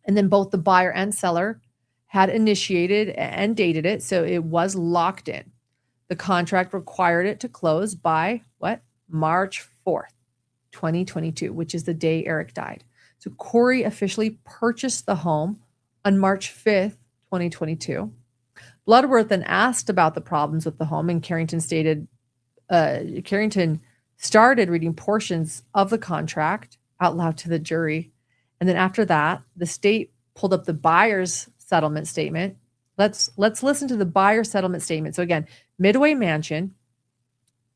[SPEAKER 1] And then both the buyer and seller had initiated and dated it, so it was locked in. The contract required it to close by what? March 4th, 2022, which is the day Eric died. So Kouri officially purchased the home on March 5th, 2022. Bloodworth then asked about the problems with the home, and Carrington started reading portions of the contract out loud to the jury. And then after that, the state pulled up the buyer's settlement statement. Let's listen to the buyer settlement statement. So again, Midway Mansion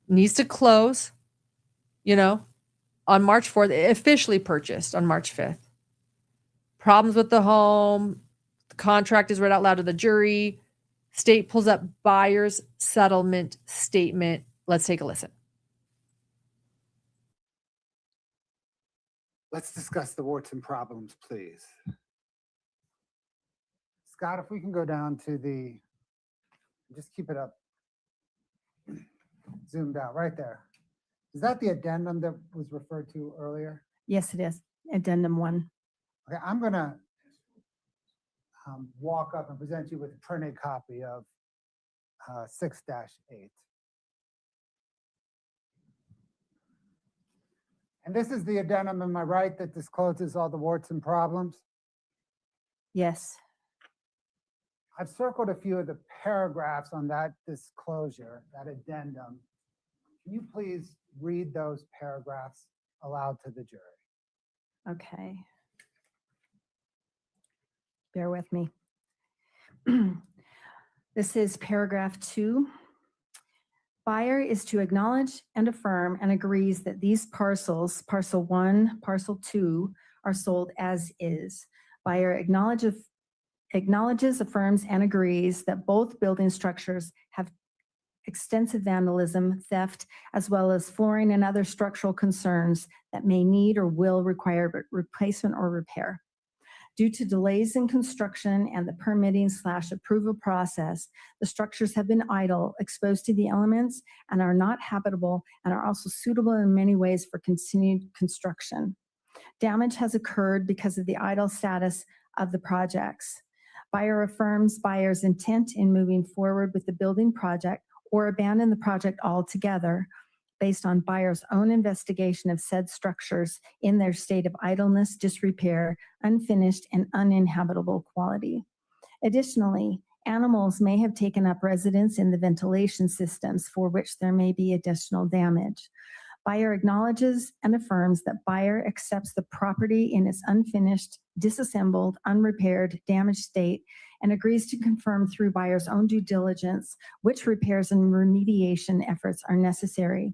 [SPEAKER 1] needs to close, on March 4th, officially purchased on March 5th. Problems with the home, the contract is read out loud to the jury. State pulls up buyer's settlement statement. Let's take a listen.
[SPEAKER 2] Let's discuss the warts and problems, please. Scott, if we can go down to just keep it up, zoomed out, right there. Is that the addendum that was referred to earlier?
[SPEAKER 3] Yes, it is. Addendum 1.
[SPEAKER 2] Okay, I'm going to walk up and present you with a printed copy of 6-8. And this is the addendum, am I right, that discloses all the warts and problems?
[SPEAKER 3] Yes.
[SPEAKER 2] I've circled a few of the paragraphs on that disclosure, that addendum. Can you please read those paragraphs aloud to the jury?
[SPEAKER 3] Okay. Bear with me. This is paragraph 2. Buyer is to acknowledge and affirm and agrees that these parcels, parcel 1, parcel 2, are sold as is. Buyer acknowledges, affirms, and agrees that both building structures have extensive vandalism, theft, as well as flooring and other structural concerns that may need or will require replacement or repair. Due to delays in construction and the permitting/approval process, the structures have been idle, exposed to the elements, and are not habitable, and are also suitable in many ways for continued construction. Damage has occurred because of the idle status of the projects. Buyer affirms buyer's intent in moving forward with the building project or abandon the project altogether based on buyer's own investigation of said structures in their state of idleness, disrepair, unfinished, and uninhabitable quality. Additionally, animals may have taken up residence in the ventilation systems for which there may be additional damage. Buyer acknowledges and affirms that buyer accepts the property in its unfinished, disassembled, unrepaired, damaged state, and agrees to confirm through buyer's own due diligence which repairs and remediation efforts are necessary.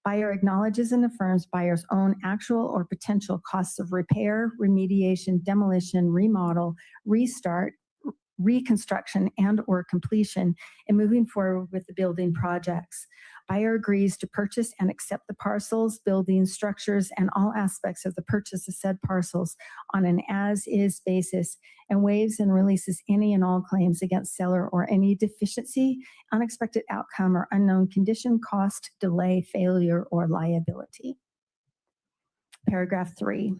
[SPEAKER 3] Buyer acknowledges and affirms buyer's own actual or potential costs of repair, remediation, demolition, remodel, restart, reconstruction, and or completion in moving forward with the building projects. Buyer agrees to purchase and accept the parcels, buildings, structures, and all aspects of the purchase of said parcels on an as-is basis, and waives and releases any and all claims against seller or any deficiency, unexpected outcome, or unknown condition, cost, delay, failure, or liability. Paragraph 3.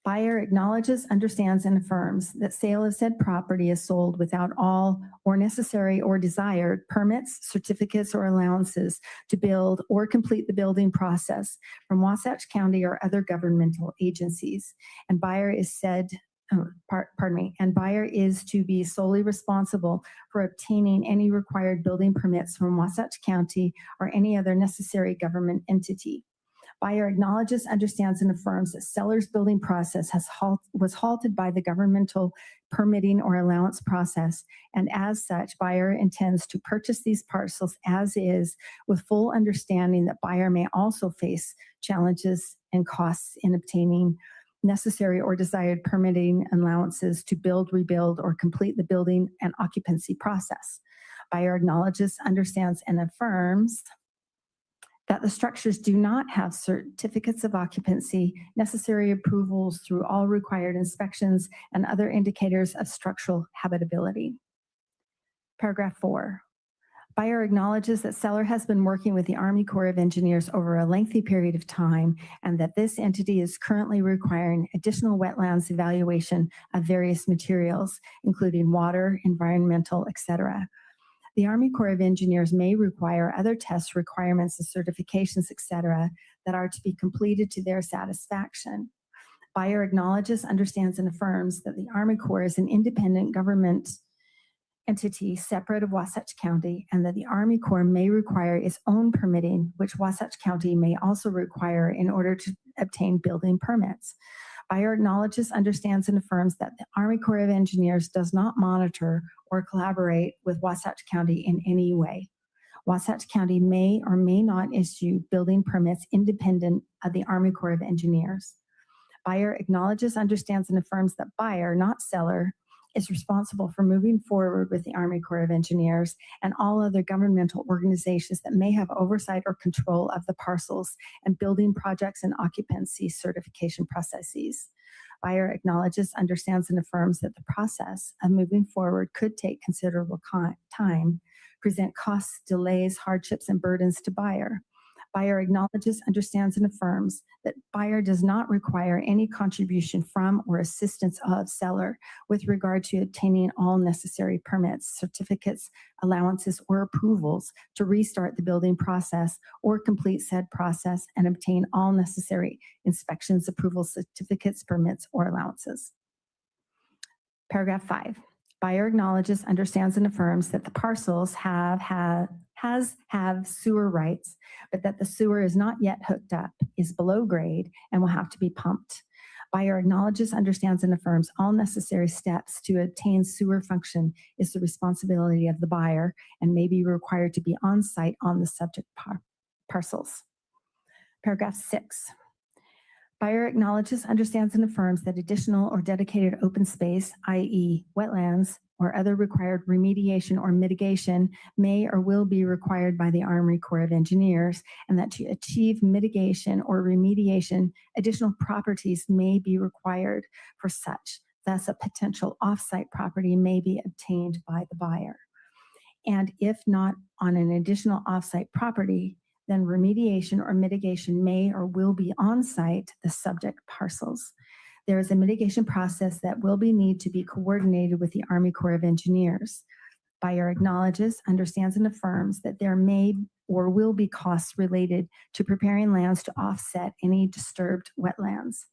[SPEAKER 3] Buyer acknowledges, understands, and affirms that sale of said property is sold without all or necessary or desired permits, certificates, or allowances to build or complete the building process from Wasatch County or other governmental agencies. And buyer is said and buyer is to be solely responsible for obtaining any required building permits from Wasatch County or any other necessary government entity. Buyer acknowledges, understands, and affirms that seller's building process was halted by the governmental permitting or allowance process, and as such, buyer intends to purchase these parcels as is, with full understanding that buyer may also face challenges and costs in obtaining necessary or desired permitting allowances to build, rebuild, or complete the building and occupancy process. Buyer acknowledges, understands, and affirms that the structures do not have certificates of occupancy, necessary approvals through all required inspections, and other indicators of structural habitability. Paragraph 4. Buyer acknowledges that seller has been working with the Army Corps of Engineers over a lengthy period of time, and that this entity is currently requiring additional wetlands evaluation of various materials, including water, environmental, etc. The Army Corps of Engineers may require other tests, requirements, and certifications, etc., that are to be completed to their satisfaction. Buyer acknowledges, understands, and affirms that the Army Corps is an independent government entity separate of Wasatch County, and that the Army Corps may require its own permitting, which Wasatch County may also require in order to obtain building permits. Buyer acknowledges, understands, and affirms that the Army Corps of Engineers does not monitor or collaborate with Wasatch County in any way. Wasatch County may or may not issue building permits independent of the Army Corps of Engineers. Buyer acknowledges, understands, and affirms that buyer, not seller, is responsible for moving forward with the Army Corps of Engineers and all other governmental organizations that may have oversight or control of the parcels and building projects and occupancy certification processes. Buyer acknowledges, understands, and affirms that the process of moving forward could take considerable time, present costs, delays, hardships, and burdens to buyer. Buyer acknowledges, understands, and affirms that buyer does not require any contribution from or assistance of seller with regard to obtaining all necessary permits, certificates, allowances, or approvals to restart the building process or complete said process and obtain all necessary inspections, approvals, certificates, permits, or allowances. Paragraph 5. Buyer acknowledges, understands, and affirms that the parcels have sewer rights, but that the sewer is not yet hooked up, is below grade, and will have to be pumped. Buyer acknowledges, understands, and affirms all necessary steps to obtain sewer function is the responsibility of the buyer and may be required to be on site on the subject parcels. Paragraph 6. Buyer acknowledges, understands, and affirms that additional or dedicated open space, i.e. wetlands, or other required remediation or mitigation may or will be required by the Army Corps of Engineers, and that to achieve mitigation or remediation, additional properties may be required for such. Thus, a potential off-site property may be obtained by the buyer. And if not on an additional off-site property, then remediation or mitigation may or will be on-site the subject parcels. There is a mitigation process that will need to be coordinated with the Army Corps of Engineers. Buyer acknowledges, understands, and affirms that there may or will be costs related to preparing lands to offset any disturbed wetlands.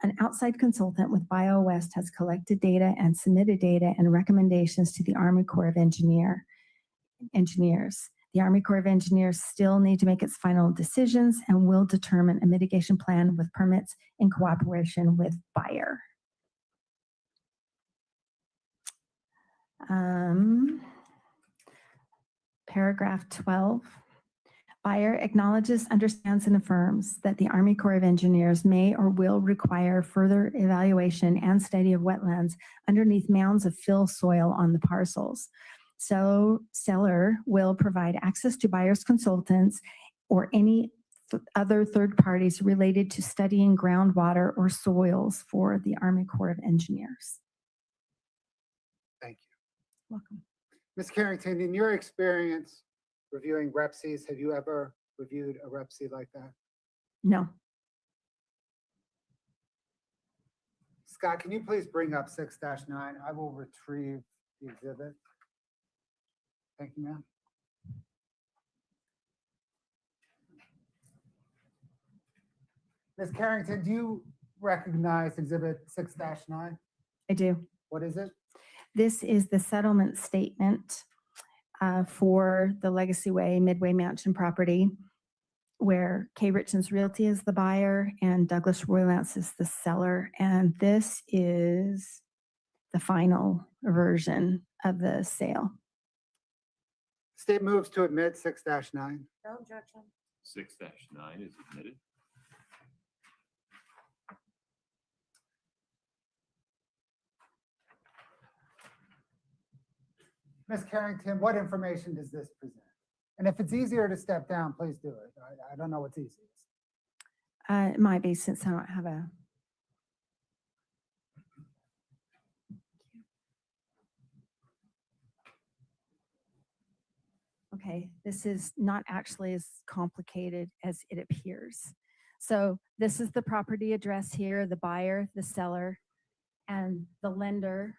[SPEAKER 3] An outside consultant with BioWest has collected data and submitted data and recommendations to the Army Corps of Engineers. The Army Corps of Engineers still need to make its final decisions and will determine a mitigation plan with permits in cooperation with buyer. Paragraph 12. Buyer acknowledges, understands, and affirms that the Army Corps of Engineers may or will require further evaluation and study of wetlands underneath mounds of fill soil on the parcels. So seller will provide access to buyer's consultants or any other third parties related to studying groundwater or soils for the Army Corps of Engineers.
[SPEAKER 2] Thank you.
[SPEAKER 3] Welcome.
[SPEAKER 2] Ms. Carrington, in your experience reviewing REPCs, have you ever reviewed a REPC like that?
[SPEAKER 3] No.
[SPEAKER 2] Scott, can you please bring up 6-9? I will retrieve the exhibit. Thank you, ma'am. Ms. Carrington, do you recognize exhibit 6-9?
[SPEAKER 3] I do.
[SPEAKER 2] What is it?
[SPEAKER 3] This is the settlement statement for the Legacy Way Midway Mansion property, where K. Richins Realty is the buyer and Douglas Roylance is the seller. And this is the final version of the sale.
[SPEAKER 2] State moves to admit 6-9.
[SPEAKER 1] No objection.
[SPEAKER 4] 6-9 is admitted.
[SPEAKER 2] Ms. Carrington, what information does this present? And if it's easier to step down, please do it. I don't know what's easiest.
[SPEAKER 3] It might be since I don't have a. Okay, this is not actually as complicated as it appears. So this is the property address here, the buyer, the seller, and the lender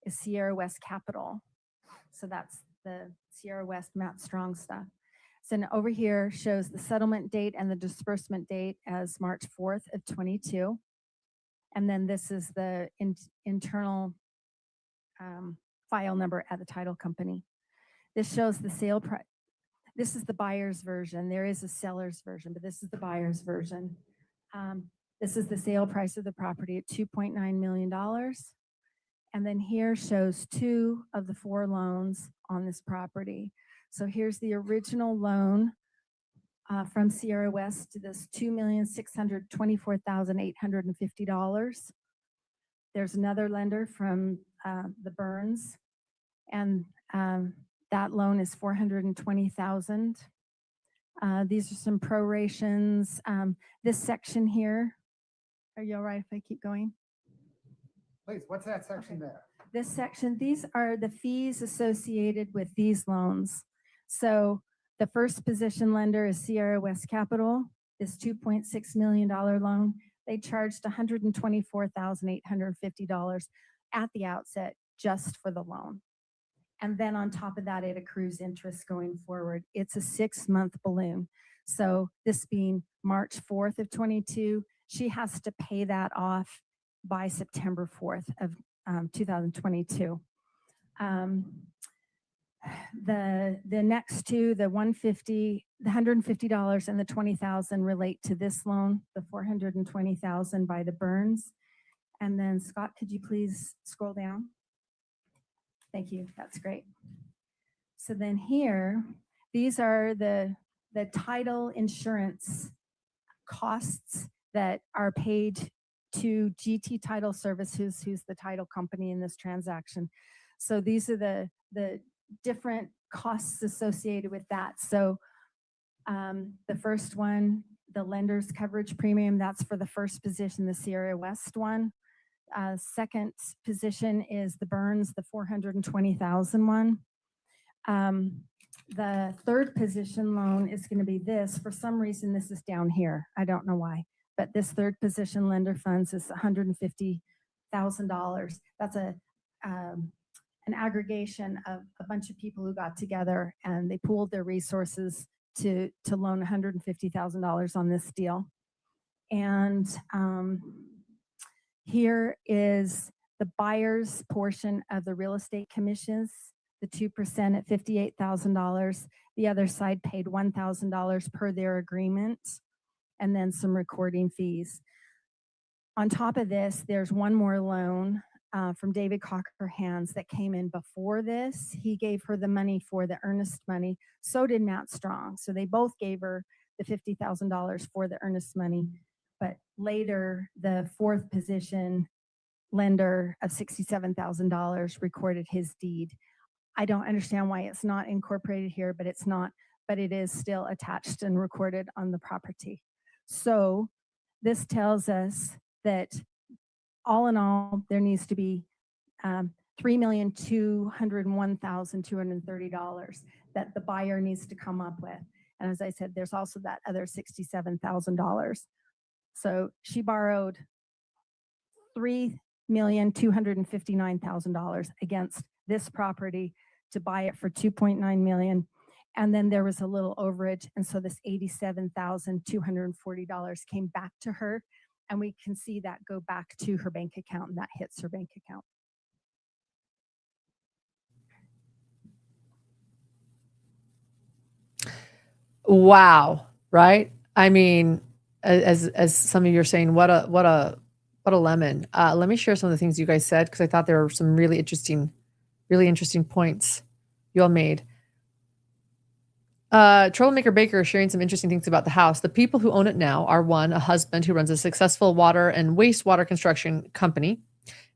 [SPEAKER 3] is Sierra West Capital. So that's the Sierra West Matt Strong stuff. So now over here shows the settlement date and the disbursement date as March 4th of 22. And then this is the internal file number at the title company. This shows the sale price. This is the buyer's version. There is a seller's version, but this is the buyer's version. This is the sale price of the property at $2.9 million. And then here shows 2 of the 4 loans on this property. So here's the original loan from Sierra West to this $2,624,850. There's another lender from the Burns, and that loan is $420,000. These are some prorations. This section here, are you all right if I keep going?
[SPEAKER 2] Please, what's that section there?
[SPEAKER 3] This section, these are the fees associated with these loans. So the first position lender is Sierra West Capital, this $2.6 million loan. They charged $124,850 at the outset just for the loan. And then on top of that, it accrues interest going forward. It's a 6-month balloon. So this being March 4th of 22, she has to pay that off by September 4th of 2022. The next 2, the $150 and the $20,000 relate to this loan, the $420,000 by the Burns. And then Scott, could you please scroll down? Thank you, that's great. So then here, these are the title insurance costs that are paid to GT Title Services, who's the title company in this transaction. So these are the different costs associated with that. So the first one, the lender's coverage premium, that's for the first position, the Sierra West one. Second position is the Burns, the $420,000 one. The third position loan is going to be this. For some reason, this is down here. I don't know why, but this third position lender funds is $150,000. That's an aggregation of a bunch of people who got together and they pooled their resources to loan $150,000 on this deal. And here is the buyer's portion of the real estate commissions, the 2% at $58,000. The other side paid $1,000 per their agreement, and then some recording fees. On top of this, there's one more loan from David Cocker Hands that came in before this. He gave her the money for the earnest money. So did Matt Strong. So they both gave her the $50,000 for the earnest money. But later, the fourth position lender of $67,000 recorded his deed. I don't understand why it's not incorporated here, but it's not, but it is still attached and recorded on the property. So this tells us that all in all, there needs to be $3,201,230 that the buyer needs to come up with. And as I said, there's also that other $67,000. So she borrowed $3,259,000 against this property to buy it for $2.9 million. And then there was a little overage. And so this $87,240 came back to her. And we can see that go back to her bank account, and that hits her bank account.
[SPEAKER 1] Wow, right? I mean, as some of you are saying, what a lemon. Let me share some of the things you guys said because I thought there were some really interesting points you all made. Troublemaker Baker is sharing some interesting things about the house. The people who own it now are one, a husband who runs a successful water and wastewater construction company,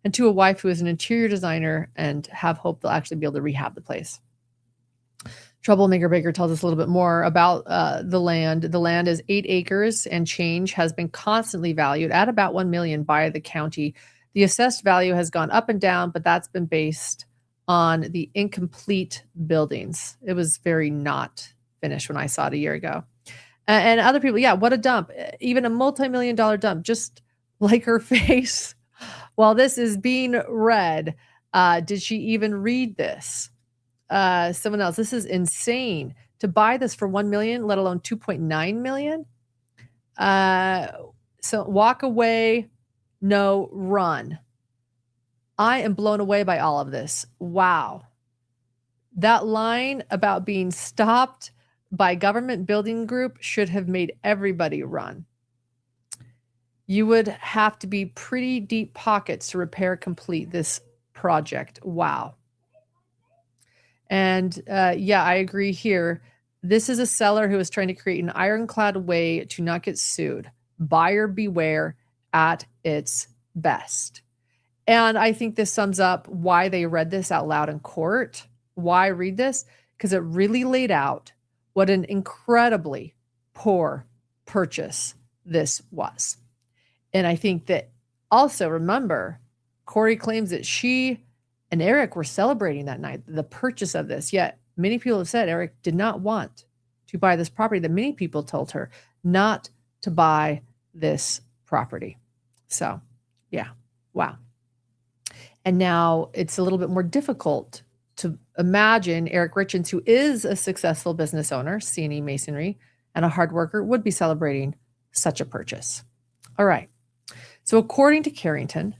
[SPEAKER 1] and two, a wife who is an interior designer and have hope they'll actually be able to rehab the place. Troublemaker Baker tells us a little bit more about the land. The land is 8 acres and change, has been constantly valued at about $1 million by the county. The assessed value has gone up and down, but that's been based on the incomplete buildings. It was very not finished when I saw it a year ago. And other people, yeah, what a dump. Even a multi-million-dollar dump, just like her face. While this is being read, did she even read this? Someone else, this is insane to buy this for $1 million, let alone $2.9 million. So walk away, no, run. I am blown away by all of this. Wow. That line about being stopped by government building group should have made everybody run. You would have to be pretty deep pockets to repair complete this project. Wow. And yeah, I agree here. This is a seller who is trying to create an ironclad way to not get sued. Buyer beware at its best. And I think this sums up why they read this out loud in court. Why read this? Because it really laid out what an incredibly poor purchase this was. And I think that also remember, Kouri claims that she and Eric were celebrating that night, the purchase of this. Yet many people have said Eric did not want to buy this property, that many people told her not to buy this property. So yeah, wow. And now it's a little bit more difficult to imagine Eric Richins, who is a successful business owner, C&E Masonry, and a hard worker, would be celebrating such a purchase. All right. So according to Carrington,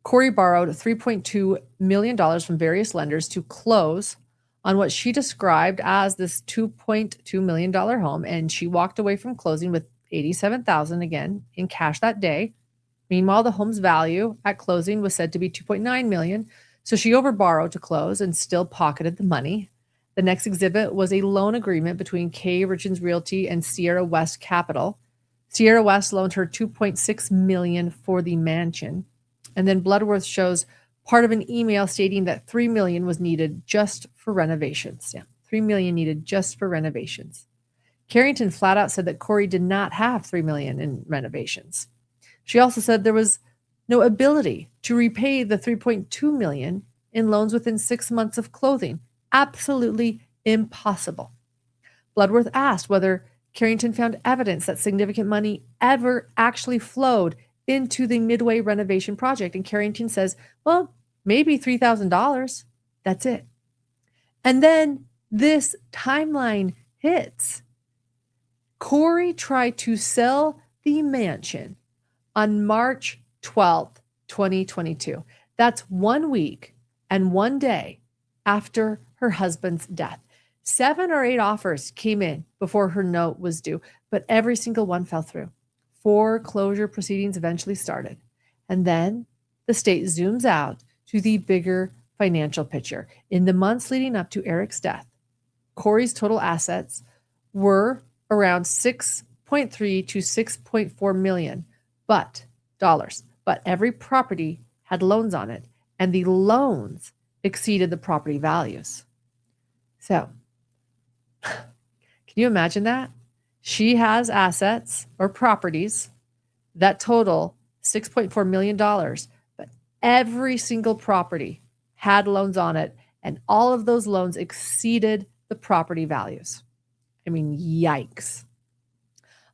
[SPEAKER 1] Kouri borrowed $3.2 million from various lenders to close on what she described as this $2.2 million home. And she walked away from closing with $87,000 again in cash that day. Meanwhile, the home's value at closing was said to be $2.9 million. So she overborrowed to close and still pocketed the money. The next exhibit was a loan agreement between Kouri Richins Realty and Sierra West Capital. Sierra West loaned her $2.6 million for the mansion. And then Bloodworth shows part of an email stating that $3 million was needed just for renovations. Yeah, $3 million needed just for renovations. Carrington flat out said that Kouri did not have $3 million in renovations. She also said there was no ability to repay the $3.2 million in loans within 6 months of closing. Absolutely impossible. Bloodworth asked whether Carrington found evidence that significant money ever actually flowed into the Midway renovation project. And Carrington says, well, maybe $3,000. That's it. And then this timeline hits. Kouri tried to sell the mansion on March 12th, 2022. That's 1 week and 1 day after her husband's death. 7 or 8 offers came in before her note was due, but every single one fell through. Foreclosure proceedings eventually started. And then the state zooms out to the bigger financial picture. In the months leading up to Eric's death, Kouri's total assets were around $6.3 to $6.4 million dollars. But every property had loans on it, and the loans exceeded the property values. So, can you imagine that? She has assets or properties that total $6.4 million, but every single property had loans on it, and all of those loans exceeded the property values. I mean, yikes.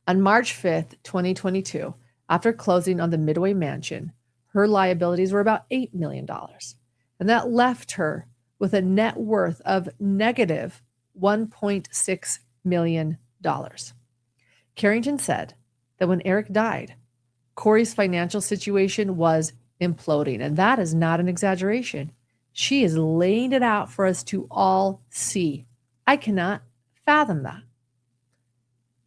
[SPEAKER 1] On March 5th, 2022, after closing on the Midway mansion, her liabilities were about $8 million. And that left her with a net worth of negative $1.6 million. Carrington said that when Eric died, Kouri's financial situation was imploding, and that is not an exaggeration. She is laying it out for us to all see. I cannot fathom that.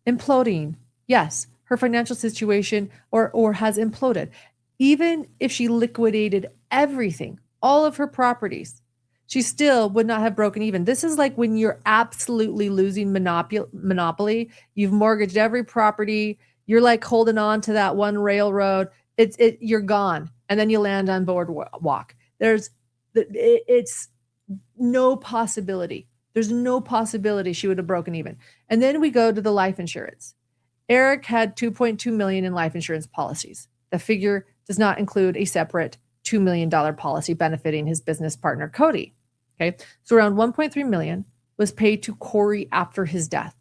[SPEAKER 1] Imploding, yes, her financial situation or has imploded. Even if she liquidated everything, all of her properties, she still would not have broken even. This is like when you're absolutely losing monopoly. You've mortgaged every property. You're like holding on to that one railroad. You're gone, and then you land on boardwalk. It's no possibility. There's no possibility she would have broken even. And then we go to the life insurance. Eric had 2.2 million in life insurance policies. The figure does not include a separate $2 million policy benefiting his business partner, Cody. Okay. So around 1.3 million was paid to Kouri after his death.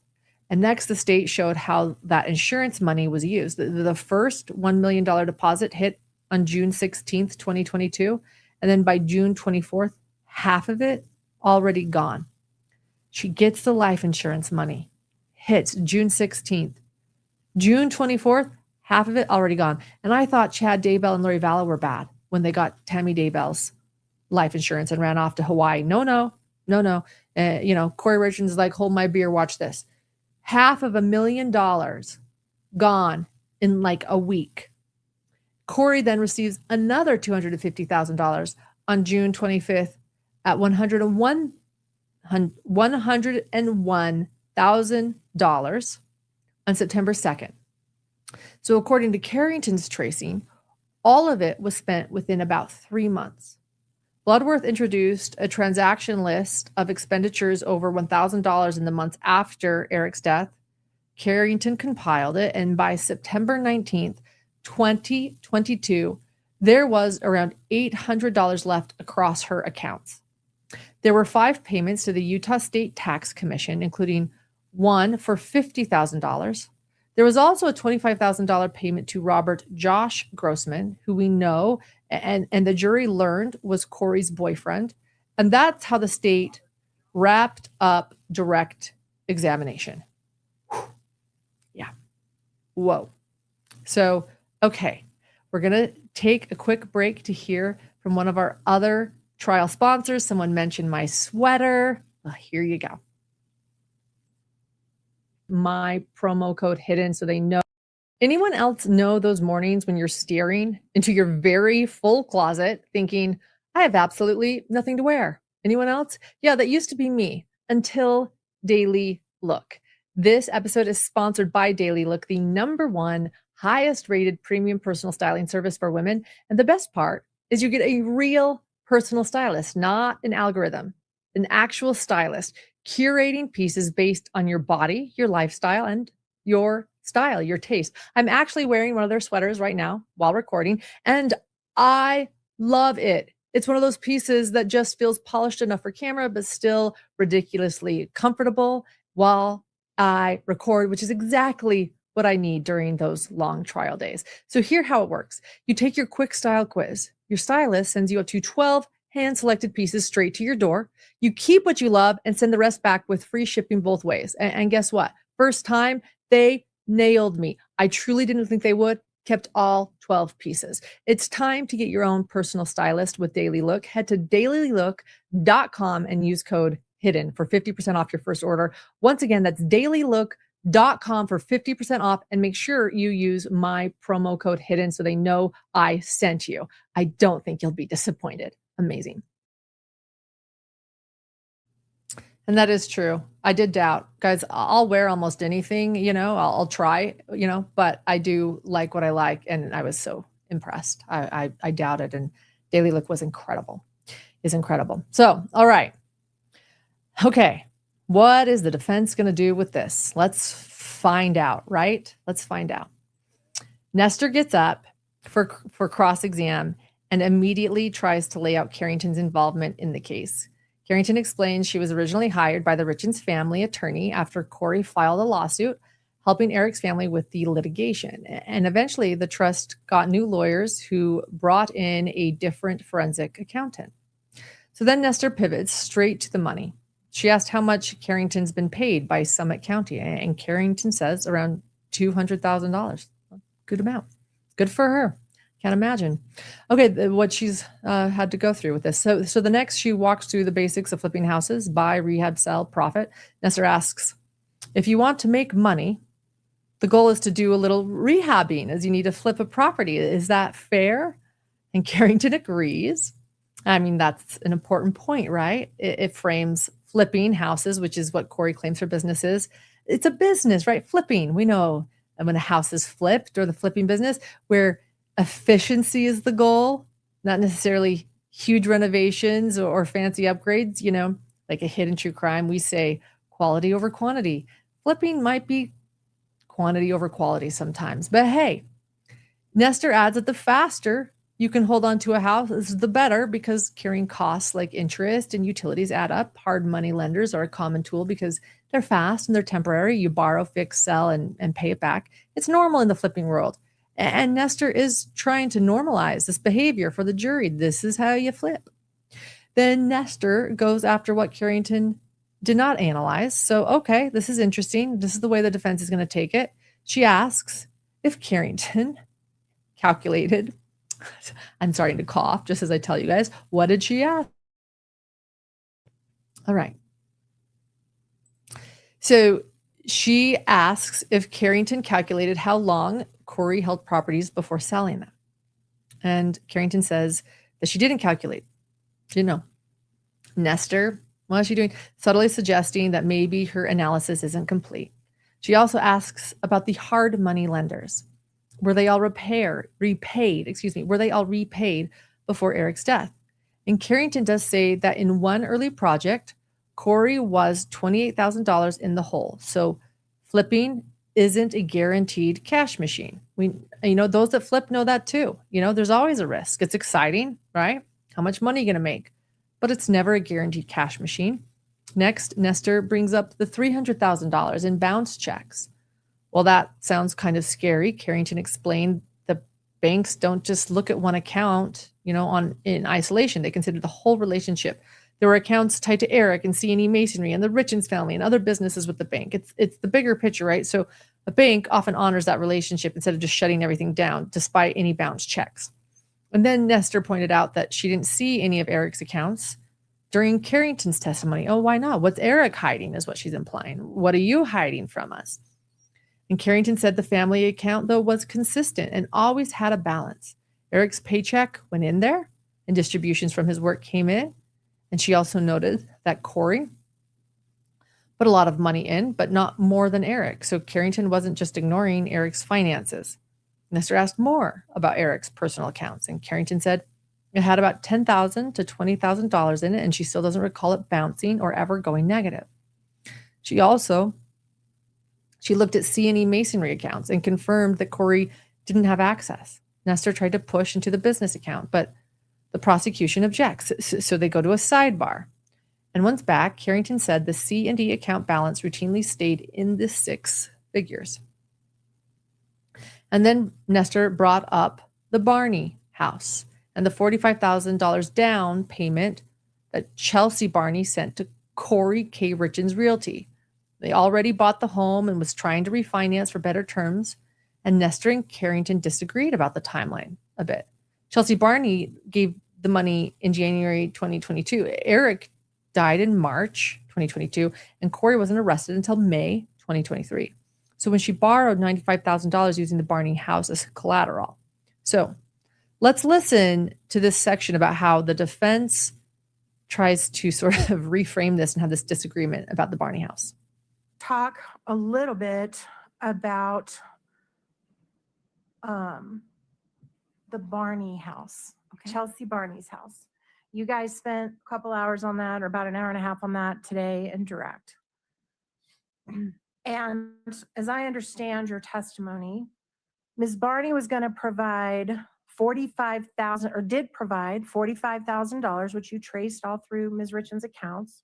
[SPEAKER 1] And next, the state showed how that insurance money was used. The first $1 million deposit hit on June 16th, 2022. And then by June 24th, half of it already gone. She gets the life insurance money, hits June 16th. June 24th, half of it already gone. And I thought Chad Daybell and Lori Vallow were bad when they got Tammy Daybell's life insurance and ran off to Hawaii. No. Kouri Richins is like, hold my beer, watch this. $500,000 gone in like a week. Kouri then receives another $250,000 on June 25th at $101,000 on September 2nd. So according to Carrington's tracing, all of it was spent within about 3 months. Bloodworth introduced a transaction list of expenditures over $1,000 in the months after Eric's death. Carrington compiled it, and by September 19th, 2022, there was around $800 left across her accounts. There were 5 payments to the Utah State Tax Commission, including one for $50,000. There was also a $25,000 payment to Robert Josh Grossman, who we know and the jury learned was Kouri's boyfriend. And that's how the state wrapped up direct examination. Yeah. Whoa. So, okay, we're going to take a quick break to hear from one of our other trial sponsors. Someone mentioned my sweater. Well, here you go. My promo code hidden so they know. Anyone else know those mornings when you're staring into your very full closet thinking, I have absolutely nothing to wear? Anyone else? Yeah, that used to be me until Daily Look. This episode is sponsored by Daily Look, the #1 highest rated premium personal styling service for women. And the best part is you get a real personal stylist, not an algorithm, an actual stylist curating pieces based on your body, your lifestyle, and your style, your taste. I'm actually wearing one of their sweaters right now while recording, and I love it. It's one of those pieces that just feels polished enough for camera, but still ridiculously comfortable while I record, which is exactly what I need during those long trial days. So here's how it works. You take your quick style quiz. Your stylist sends you up to 12 hand-selected pieces straight to your door. You keep what you love and send the rest back with free shipping both ways. And guess what? First time, they nailed me. I truly didn't think they would. Kept all 12 pieces. It's time to get your own personal stylist with Daily Look. Head to dailylook.com and use code HIDDEN for 50% off your first order. Once again, that's dailylook.com for 50% off, and make sure you use my promo code HIDDEN so they know I sent you. I don't think you'll be disappointed. Amazing. And that is true. I did doubt. Guys, I'll wear almost anything, I'll try, but I do like what I like. And I was so impressed. I doubted, and Daily Look was incredible. Is incredible. So, all right. Okay. What is the defense going to do with this? Let's find out, right? Let's find out. Nestor gets up for cross-exam and immediately tries to lay out Carrington's involvement in the case. Carrington explains she was originally hired by the Richins family attorney after Kouri filed a lawsuit, helping Eric's family with the litigation. And eventually the trust got new lawyers who brought in a different forensic accountant. So then Nestor pivots straight to the money. She asked how much Carrington's been paid by Summit County, and Carrington says around $200,000. Good amount. Good for her. Can't imagine. Okay, what she's had to go through with this. So the next, she walks through the basics of flipping houses: buy, rehab, sell, profit. Nestor asks, if you want to make money, the goal is to do a little rehabbing, as you need to flip a property. Is that fair? And Carrington agrees. I mean, that's an important point, right? It frames flipping houses, which is what Kouri claims her business is. It's a business, right? Flipping. We know when a house is flipped, or the flipping business, where efficiency is the goal, not necessarily huge renovations or fancy upgrades, like a hidden true crime. We say quality over quantity. Flipping might be quantity over quality sometimes. But hey, Nestor adds that the faster you can hold on to a house, the better, because carrying costs like interest and utilities add up. Hard money lenders are a common tool because they're fast and they're temporary. You borrow, fix, sell, and pay it back. It's normal in the flipping world. And Nestor is trying to normalize this behavior for the jury. This is how you flip. Then Nestor goes after what Carrington did not analyze. So, okay, this is interesting. This is the way the defense is going to take it. She asks if Carrington calculated, I'm starting to cough just as I tell you guys, what did she ask? All right. So she asks if Carrington calculated how long Kouri held properties before selling them. And Carrington says that she didn't calculate. Nestor, what is she doing? Subtly suggesting that maybe her analysis isn't complete. She also asks about the hard money lenders. Were they all repaid? Were they all repaid before Eric's death? And Carrington does say that in one early project, Kouri was $28,000 in the hole. So flipping isn't a guaranteed cash machine. Those that flip know that too. There's always a risk. It's exciting, right? How much money are you going to make? But it's never a guaranteed cash machine. Next, Nestor brings up the $300,000 in bounce checks. Well, that sounds kind of scary. Carrington explained the banks don't just look at one account, in isolation. They consider the whole relationship. There were accounts tied to Eric and C&E Masonry and the Richins family and other businesses with the bank. It's the bigger picture, right? So a bank often honors that relationship instead of just shutting everything down, despite any bounce checks. And then Nestor pointed out that she didn't see any of Eric's accounts during Carrington's testimony. Oh, why not? What's Eric hiding is what she's implying. What are you hiding from us? And Carrington said the family account, though, was consistent and always had a balance. Eric's paycheck went in there and distributions from his work came in. And she also noted that Kouri put a lot of money in, but not more than Eric. So Carrington wasn't just ignoring Eric's finances. Nestor asked more about Eric's personal accounts, and Carrington said it had about $10,000 to $20,000 in it, and she still doesn't recall it bouncing or ever going negative. She looked at C&E Masonry accounts and confirmed that Kouri didn't have access. Nestor tried to push into the business account, but the prosecution objects, so they go to a sidebar. And once back, Carrington said the C&E account balance routinely stayed in the six figures. And then Nestor brought up the Barney house and the $45,000 down payment that Chelsea Barney sent to Kouri K. Richins Realty. They already bought the home and was trying to refinance for better terms, and Nestor and Carrington disagreed about the timeline a bit. Chelsea Barney gave the money in January 2022. Eric died in March 2022, and Kouri wasn't arrested until May 2023. So when she borrowed $95,000 using the Barney house as collateral. So let's listen to this section about how the defense tries to sort of reframe this and have this disagreement about the Barney house.
[SPEAKER 5] Talk a little bit about the Barney house, Chelsea Barney's house. You guys spent a couple hours on that, or about an hour and a half on that today in direct. And as I understand your testimony, Ms. Barney was going to provide $45,000, or did provide $45,000, which you traced all through Ms. Richins' accounts,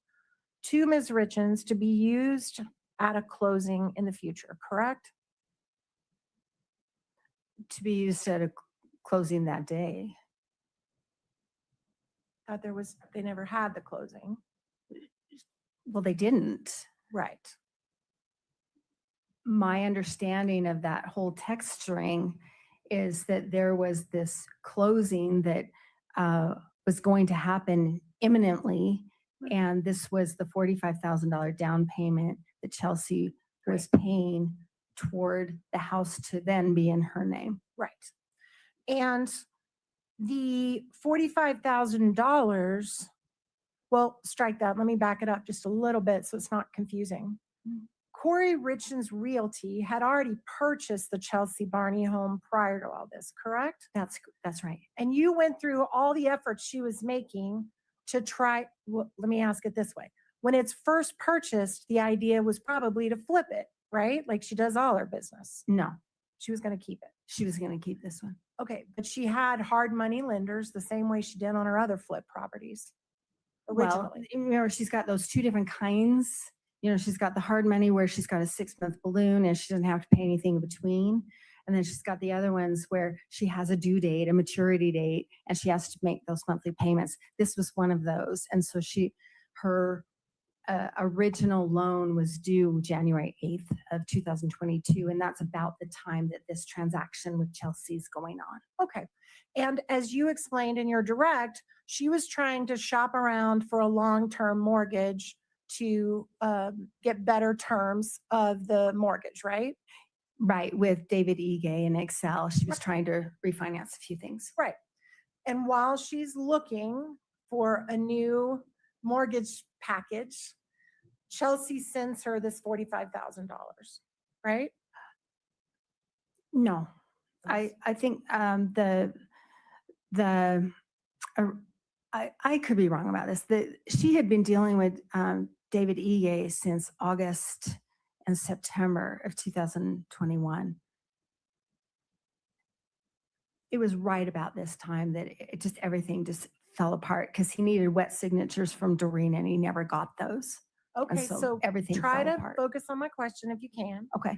[SPEAKER 5] to Ms. Richins to be used at a closing in the future, correct?
[SPEAKER 3] To be used at a closing that day.
[SPEAKER 5] Thought they never had the closing.
[SPEAKER 3] Well, they didn't.
[SPEAKER 5] Right.
[SPEAKER 3] My understanding of that whole text string is that there was this closing that was going to happen imminently. And this was the $45,000 down payment that Chelsea was paying toward the house to then be in her name.
[SPEAKER 5] Right. And the $45,000, well, strike that. Let me back it up just a little bit so it's not confusing. Kouri Richins Realty had already purchased the Chelsea Barney home prior to all this, correct?
[SPEAKER 3] That's right.
[SPEAKER 5] And you went through all the efforts she was making to try, well, let me ask it this way. When it's first purchased, the idea was probably to flip it, right? Like she does all her business.
[SPEAKER 3] No,
[SPEAKER 5] She was going to keep it.
[SPEAKER 3] she was going to keep this one.
[SPEAKER 5] Okay, but she had hard money lenders the same way she did on her other flip properties originally.
[SPEAKER 3] Well, remember, she's got those two different kinds. She's got the hard money where she's got a 6-month balloon and she doesn't have to pay anything in between. And then she's got the other ones where she has a due date, a maturity date, and she has to make those monthly payments. This was one of those. And so her original loan was due January 8th of 2022. And that's about the time that this transaction with Chelsea's going on.
[SPEAKER 5] Okay. And as you explained in your direct, she was trying to shop around for a long-term mortgage to get better terms of the mortgage, right?
[SPEAKER 3] Right. With David Ige and Excel, she was trying to refinance a few things.
[SPEAKER 5] Right. And while she's looking for a new mortgage package, Chelsea sends her this $45,000, right?
[SPEAKER 3] No, I think I could be wrong about this. She had been dealing with David Ige since August and September of 2021. It was right about this time that everything just fell apart because he needed wet signatures from Doreen and he never got those.
[SPEAKER 5] Okay,
[SPEAKER 3] so
[SPEAKER 5] so
[SPEAKER 3] everything
[SPEAKER 5] try
[SPEAKER 3] fell
[SPEAKER 5] to
[SPEAKER 3] apart.
[SPEAKER 5] focus on my question if you can.
[SPEAKER 3] Okay.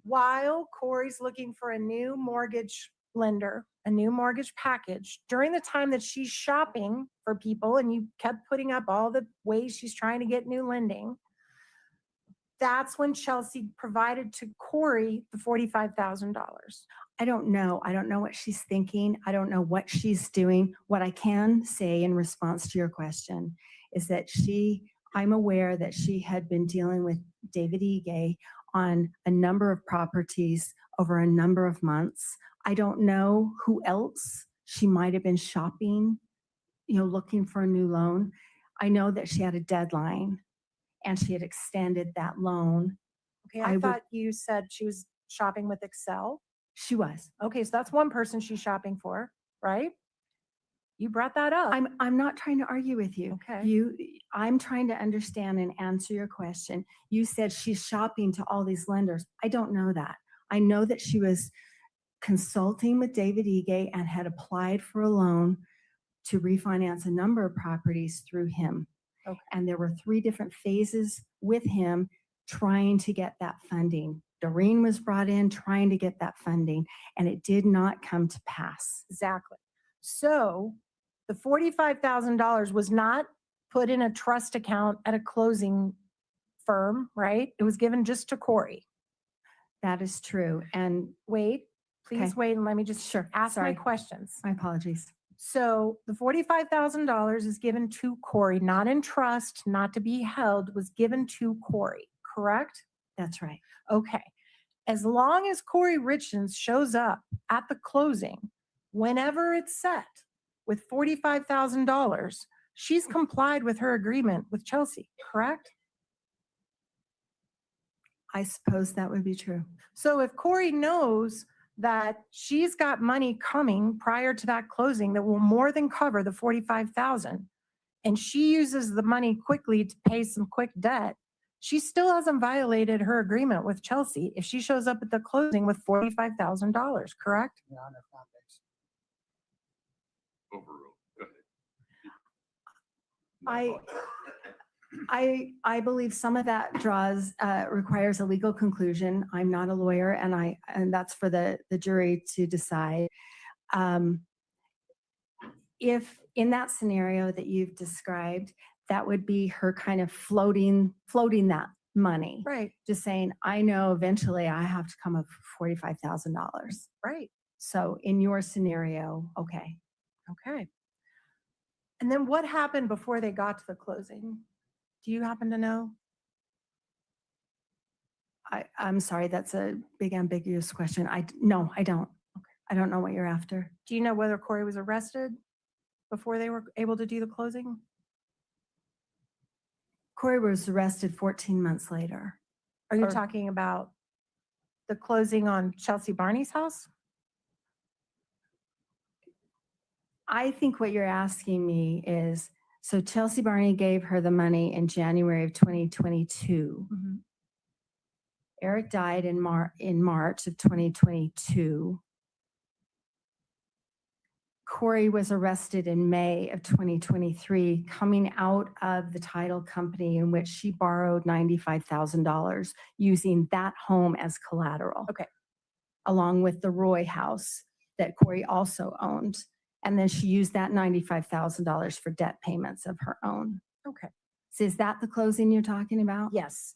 [SPEAKER 5] While Kouri's looking for a new mortgage lender, a new mortgage package, during the time that she's shopping for people and you kept putting up all the ways she's trying to get new lending, that's when Chelsea provided to Kouri the $45,000.
[SPEAKER 3] I don't know. I don't know what she's thinking. I don't know what she's doing. What I can say in response to your question is that I'm aware that she had been dealing with David Ige on a number of properties over a number of months. I don't know who else she might have been shopping, looking for a new loan. I know that she had a deadline and she had extended that loan.
[SPEAKER 5] Okay, I thought you said she was shopping with Excel.
[SPEAKER 3] She was.
[SPEAKER 5] Okay, so that's one person she's shopping for, right? You brought that up.
[SPEAKER 3] I'm not trying to argue with you.
[SPEAKER 5] Okay.
[SPEAKER 3] I'm trying to understand and answer your question. You said she's shopping to all these lenders. I don't know that. I know that she was consulting with David Ige and had applied for a loan to refinance a number of properties through him.
[SPEAKER 5] Okay.
[SPEAKER 3] And there were 3 different phases with him trying to get that funding. Doreen was brought in trying to get that funding, and it did not come to pass.
[SPEAKER 5] Exactly. So the $45,000 was not put in a trust account at a closing firm, right? It was given just to Kouri.
[SPEAKER 3] That is true. And
[SPEAKER 5] Wait, please
[SPEAKER 3] Okay.
[SPEAKER 5] wait and let me just ask
[SPEAKER 3] Sorry.
[SPEAKER 5] my questions.
[SPEAKER 3] my apologies.
[SPEAKER 5] So the $45,000 is given to Kouri, not in trust, not to be held, was given to Kouri, correct?
[SPEAKER 3] That's right.
[SPEAKER 5] Okay. As long as Kouri Richins shows up at the closing, whenever it's set with $45,000, she's complied with her agreement with Chelsea, correct?
[SPEAKER 3] I suppose that would be true.
[SPEAKER 5] So if Kouri knows that she's got money coming prior to that closing that will more than cover the $45,000, and she uses the money quickly to pay some quick debt, she still hasn't violated her agreement with Chelsea if she shows up at the closing with $45,000, correct?
[SPEAKER 2] Your Honor, foundation.
[SPEAKER 4] Overruled. Go ahead.
[SPEAKER 3] I believe some of that requires a legal conclusion. I'm not a lawyer, and that's for the jury to decide. If in that scenario that you've described, that would be her kind of floating that money.
[SPEAKER 5] Right,
[SPEAKER 3] Just saying, I know eventually I have to come up with $45,000.
[SPEAKER 5] right.
[SPEAKER 3] So in your scenario, okay.
[SPEAKER 5] Okay. And then what happened before they got to the closing? Do you happen to know?
[SPEAKER 3] I'm sorry, that's a big ambiguous question. No, I don't. I don't know what you're after.
[SPEAKER 5] Do you know whether Kouri was arrested before they were able to do the closing?
[SPEAKER 3] Kouri was arrested 14 months later.
[SPEAKER 5] Are you
[SPEAKER 3] Or-
[SPEAKER 5] talking about the closing on Chelsea Barney's house?
[SPEAKER 3] I think what you're asking me is, so Chelsea Barney gave her the money in January of 2022.
[SPEAKER 5] Mhm.
[SPEAKER 3] Eric died in March of 2022. Kouri was arrested in May of 2023, coming out of the title company in which she borrowed $95,000 using that home as collateral.
[SPEAKER 5] Okay.
[SPEAKER 3] Along with the Roy house that Kouri also owned. And then she used that $95,000 for debt payments of her own.
[SPEAKER 5] Okay.
[SPEAKER 3] So is that the closing you're talking about?
[SPEAKER 5] Yes.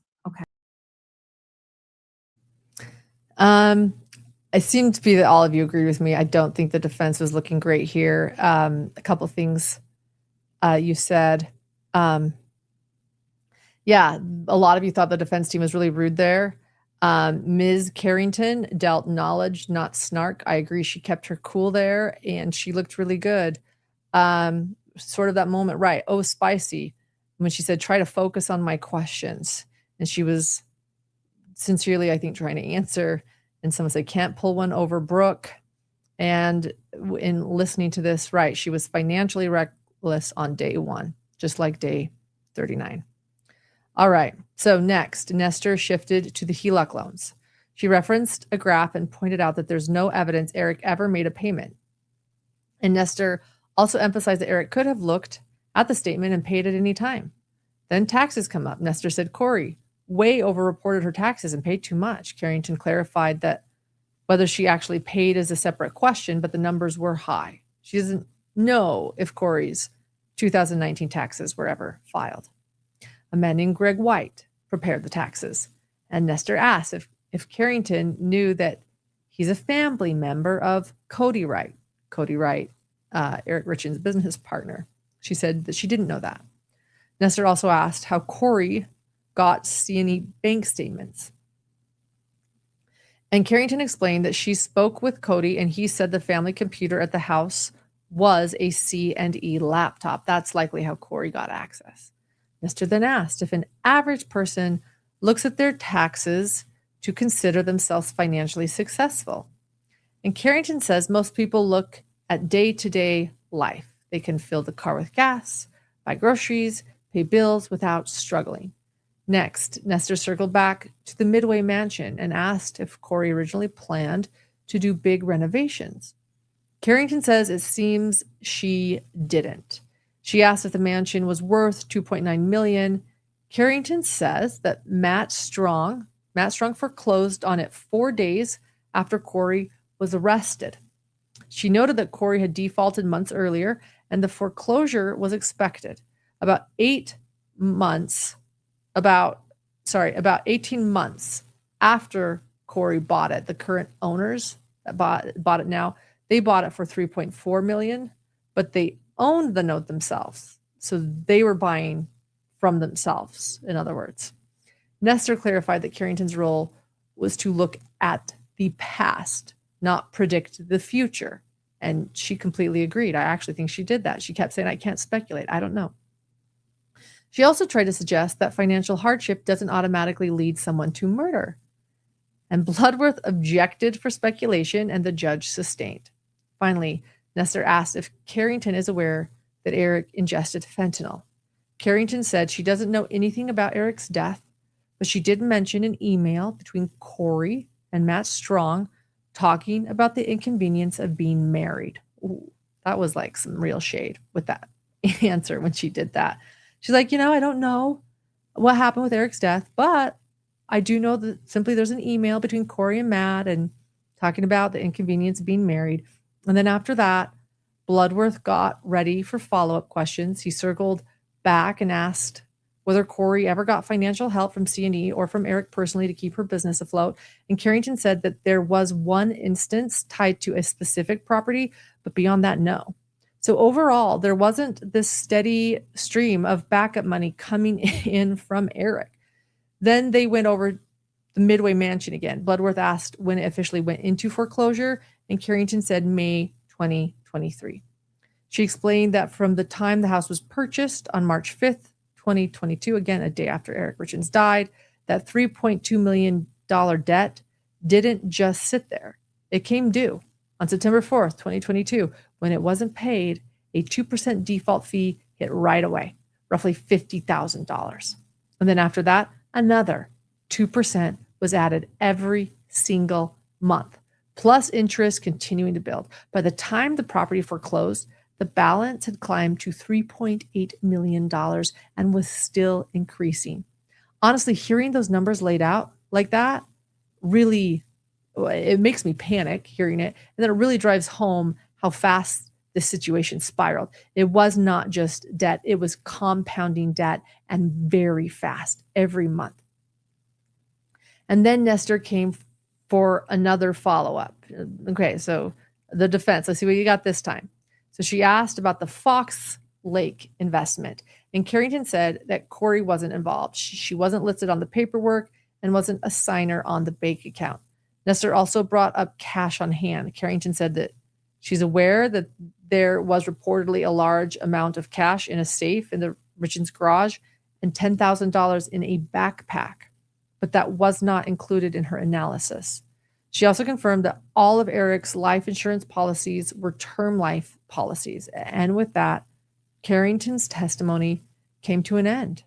[SPEAKER 1] It seemed to be that all of you agreed with me. I don't think the defense was looking great here. A couple things you said. Yeah, a lot of you thought the defense team was really rude there. Ms. Carrington dealt knowledge, not snark. I agree. She kept her cool there and she looked really good. Sort of that moment, right? Oh, spicy. When she said, try to focus on my questions. And she was sincerely, I think, trying to answer. And someone said, can't pull one over Brooke. And in listening to this, right, she was financially reckless on day one, just like day 39. All right. So next, Nestor shifted to the HELOC loans. She referenced a graph and pointed out that there's no evidence Eric ever made a payment. And Nestor also emphasized that Eric could have looked at the statement and paid at any time. Then taxes come up. Nestor said, Kouri way overreported her taxes and paid too much. Carrington clarified that whether she actually paid is a separate question, but the numbers were high. She doesn't know if Kouri's 2019 taxes were ever filed. A man named Greg White prepared the taxes. And Nestor asked if Carrington knew that he's a family member of Kouri Wright. Kouri Wright, Eric Richins' business partner. She said that she didn't know that. Nestor also asked how Kouri got C&E bank statements. And Carrington explained that she spoke with Kouri and he said the family computer at the house was a C&E laptop. That's likely how Kouri got access. Nestor then asked if an average person looks at their taxes to consider themselves financially successful. And Carrington says most people look at day-to-day life. They can fill the car with gas, buy groceries, pay bills without struggling. Next, Nestor circled back to the Midway mansion and asked if Kouri originally planned to do big renovations. Carrington says it seems she didn't. She asked if the mansion was worth $2.9 million. Carrington says that Matt Strong foreclosed on it 4 days after Kouri was arrested. She noted that Kouri had defaulted months earlier and the foreclosure was expected about 18 months after Kouri bought it. The current owners that bought it now, they bought it for $3.4 million, but they owned the note themselves. So they were buying from themselves, in other words. Nestor clarified that Carrington's role was to look at the past, not predict the future. And she completely agreed. I actually think she did that. She kept saying, I can't speculate. I don't know. She also tried to suggest that financial hardship doesn't automatically lead someone to murder. And Bloodworth objected for speculation, and the judge sustained. Finally, Nestor asked if Carrington is aware that Eric ingested fentanyl. Carrington said she doesn't know anything about Eric's death, but she did mention an email between Kouri and Matt Strong talking about the inconvenience of being married. Ooh, that was like some real shade with that answer when she did that. She's like, I don't know what happened with Eric's death, but I do know that simply there's an email between Kouri and Matt and talking about the inconvenience of being married. And then after that, Bloodworth got ready for follow-up questions. He circled back and asked whether Kouri ever got financial help from C&E or from Eric personally to keep her business afloat. And Carrington said that there was one instance tied to a specific property, but beyond that, no. So overall, there wasn't this steady stream of backup money coming in from Eric. Then they went over the Midway Mansion again. Bloodworth asked when it officially went into foreclosure, and Carrington said May 2023. She explained that from the time the house was purchased on March 5th, 2022, again, a day after Eric Richins died, that $3.2 million debt didn't just sit there. It came due on September 4th, 2022. When it wasn't paid, a 2% default fee hit right away, roughly $50,000. And then after that, another 2% was added every single month, plus interest continuing to build. By the time the property foreclosed, the balance had climbed to $3.8 million and was still increasing. Honestly, hearing those numbers laid out like that really, it makes me panic hearing it. And then it really drives home how fast this situation spiraled. It was not just debt, it was compounding debt and very fast every month. And then Nestor came for another follow-up. Okay, so the defense, let's see what you got this time. So she asked about the Fox Lake investment. And Carrington said that Kouri wasn't involved. She wasn't listed on the paperwork and wasn't a signer on the bank account. Nestor also brought up cash on hand. Carrington said that she's aware that there was reportedly a large amount of cash in a safe in the Richins garage and $10,000 in a backpack, but that was not included in her analysis. She also confirmed that all of Eric's life insurance policies were term life policies. And with that, Carrington's testimony came to an end.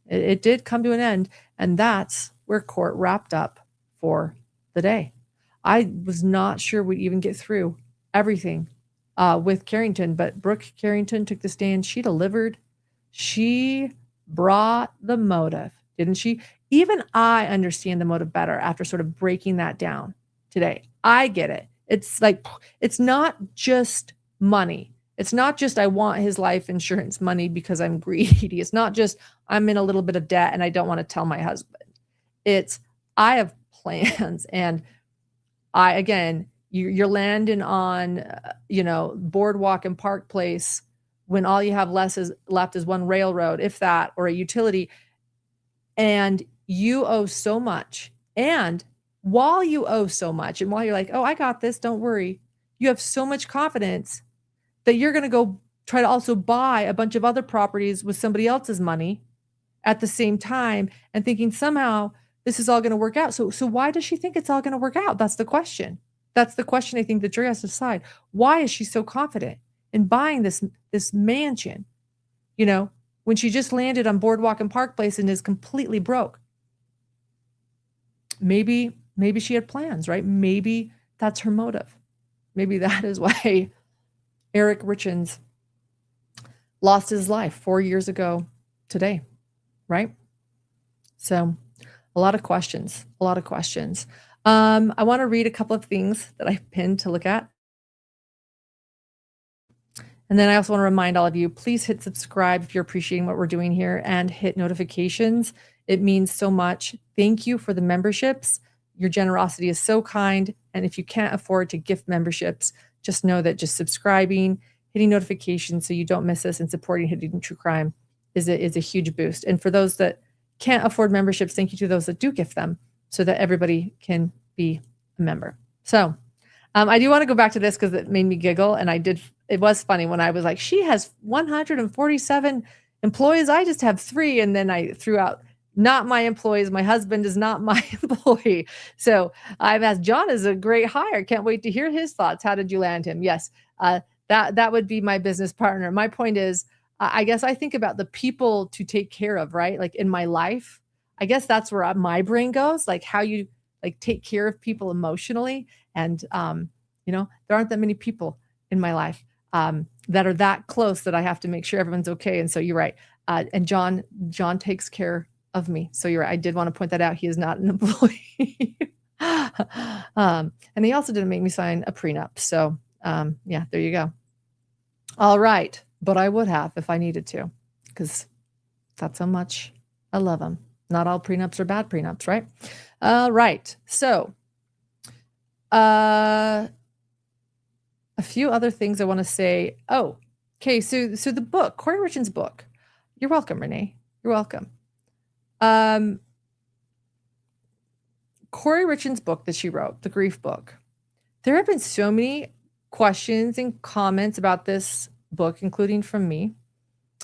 [SPEAKER 1] It did come to an end, and that's where court wrapped up for the day. I was not sure we'd even get through everything with Carrington, but Brooke Carrington took the stand. She delivered. She brought the motive, didn't she? Even I understand the motive better after sort of breaking that down today. I get it. It's like, it's not just money. It's not just I want his life insurance money because I'm greedy. It's not just I'm in a little bit of debt and I don't want to tell my husband. It's I have plans, and you're landing on Boardwalk and Park Place when all you have left is one railroad, if that, or a utility, and you owe so much. And while you owe so much, and while you're like, oh, I got this, don't worry, you have so much confidence that you're going to go try to also buy a bunch of other properties with somebody else's money at the same time and thinking somehow this is all going to work out. So why does she think it's all going to work out? That's the question. That's the question I think the jury has to decide. Why is she so confident in buying this mansion, when she just landed on Boardwalk and Park Place and is completely broke? Maybe she had plans, right? Maybe that's her motive. Maybe that is why Eric Richins lost his life 4 years ago today, right? So a lot of questions. I want to read a couple of things that I pinned to look at. And then I also want to remind all of you, please hit subscribe if you're appreciating what we're doing here, and hit notifications. It means so much. Thank you for the memberships. Your generosity is so kind. And if you can't afford to gift memberships, just know that just subscribing, hitting notifications so you don't miss us, and supporting Hidden True Crime is a huge boost. And for those that can't afford memberships, thank you to those that do gift them so that everybody can be a member. So I do want to go back to this because it made me giggle. And it was funny when I was like, she has 147 employees. I just have 3. And then I threw out, not my employees. My husband is not my employee. So I've asked, John is a great hire. Can't wait to hear his thoughts. How did you land him? Yes, that would be my business partner. My point is, I guess I think about the people to take care of, right? Like in my life, I guess that's where my brain goes, like how you like take care of people emotionally. And, there aren't that many people in my life that are that close that I have to make sure everyone's okay. And so you're right. And John takes care of me. So you're right. I did want to point that out. He is not an employee. And he also didn't make me sign a prenup. So yeah, there you go. All right. But I would have if I needed to, because that's how much I love them. Not all prenups are bad prenups, right? Right. So, a few other things I want to say. Oh, okay. So the book, Kouri Richins' book. You're welcome, Renee. You're welcome. Kouri Richins' book that she wrote, the grief book. There have been so many questions and comments about this book, including from me.